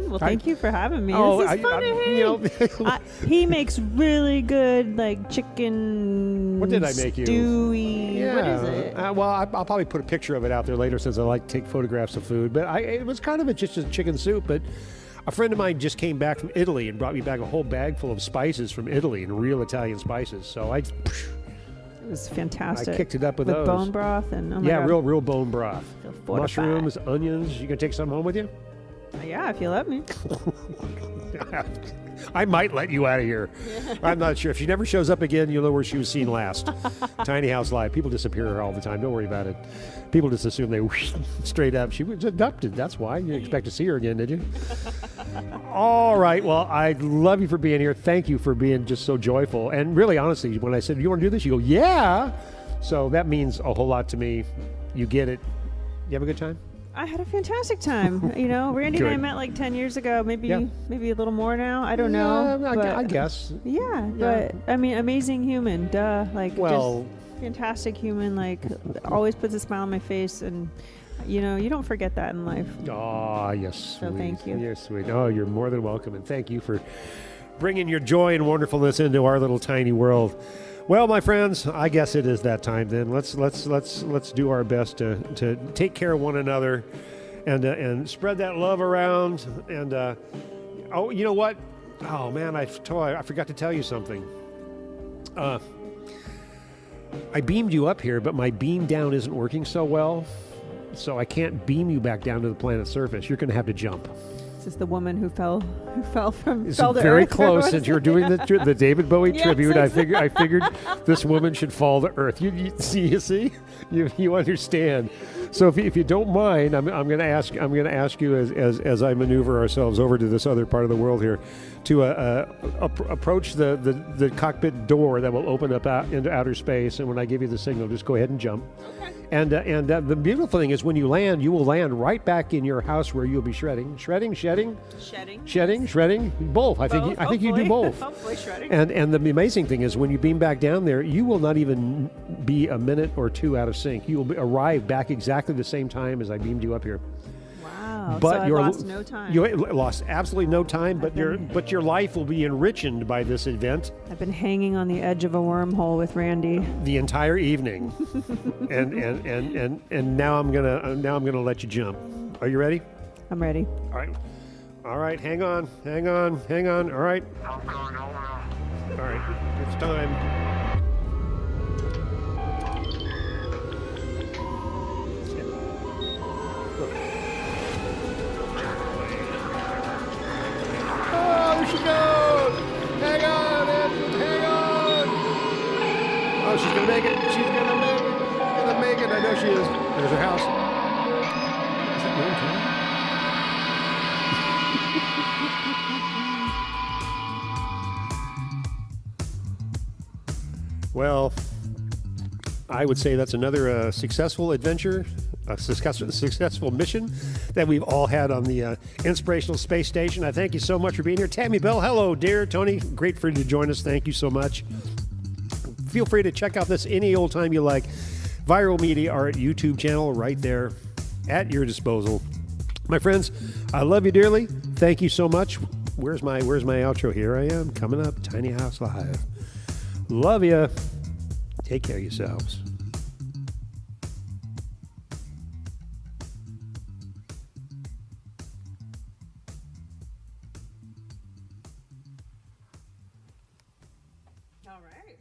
Well, thank you for having me. Oh, this is fun to hang. He makes really good, like, chicken. What did I make you? Stewy. Yeah. What is it? Well, I'll probably put a picture of it out there later since I like to take photographs of food. But it was kind of just a chicken soup. But a friend of mine just came back from Italy and brought me back a whole bag full of spices from Italy and real Italian spices. So It was fantastic. I kicked it up with those. bone broth and oh my God. real bone broth. Feel fortified. Mushrooms, onions. You gonna take some home with you? Yeah, if you let me. I might let you out of here. I'm not sure. If she never shows up again, you'll know where she was seen last. Tiny House Live. People disappear all the time. Don't worry about it. People just assume they straight up. She was abducted. That's why. You didn't expect to see her again, did you? All right. Well, I love you for being here. Thank you for being just so joyful. And really, honestly, when I said, you want to do this? You go, yeah. So that means a whole lot to me. You get it. You have a good time? I had a fantastic time. Randy and I met like 10 years ago, maybe a little more now. I don't know. I guess. Yeah, but I mean, amazing human, duh. Like, just fantastic human, like, always puts a smile on my face. And, you don't forget that in life. Oh, yes. So thank you. You're sweet. Oh, you're more than welcome. And thank you for bringing your joy and wonderfulness into our little tiny world. Well, my friends, I guess it is that time then. Let's do our best to take care of one another and spread that love around. And oh, you know what? Oh man, I forgot to tell you something. I beamed you up here, but my beam down isn't working so well, so I can't beam you back down to the planet's surface. You're going to have to jump. Is this the woman who fell from It's fell to very earth? close. Since you're doing the David Bowie Yes, tribute, exactly. I figured this woman should fall to earth. You see, you understand. So if you don't mind, I'm going to ask you as I maneuver ourselves over to this other part of the world here, to approach the cockpit door that will open up out into outer space. And when I give you the signal, just go ahead and jump. Okay. And the beautiful thing is when you will land right back in your house where you'll be shedding, both. I think you do both. Hopefully shredding. And the amazing thing is when you beam back down there, you will not even be a minute or two out of sync. You will arrive back exactly the same time as I beamed you up here. Wow. But so I lost no time. You lost absolutely no time, but your life will be enriched by this event. I've been hanging on the edge of a wormhole with Randy the entire evening, and now I'm gonna let you jump. Are you ready? I'm ready. All right. Hang on. All right. All right. It's time. Oh, there she goes! Hang on! Oh, she's gonna make it! I know she is. There's her house. Is that Montana? Well, I would say that's another successful adventure, a successful mission that we've all had on the Inspirational Space Station. I thank you so much for being here. Tammy Bell, hello, dear. Tony, great for you to join us. Thank you so much. Feel free to check out this any old time you like. Viral Media Art YouTube channel right there at your disposal. My friends, I love you dearly. Thank you so much. Where's my outro? Here I am, coming up, Tiny House Live. Love you. Take care of yourselves. All right.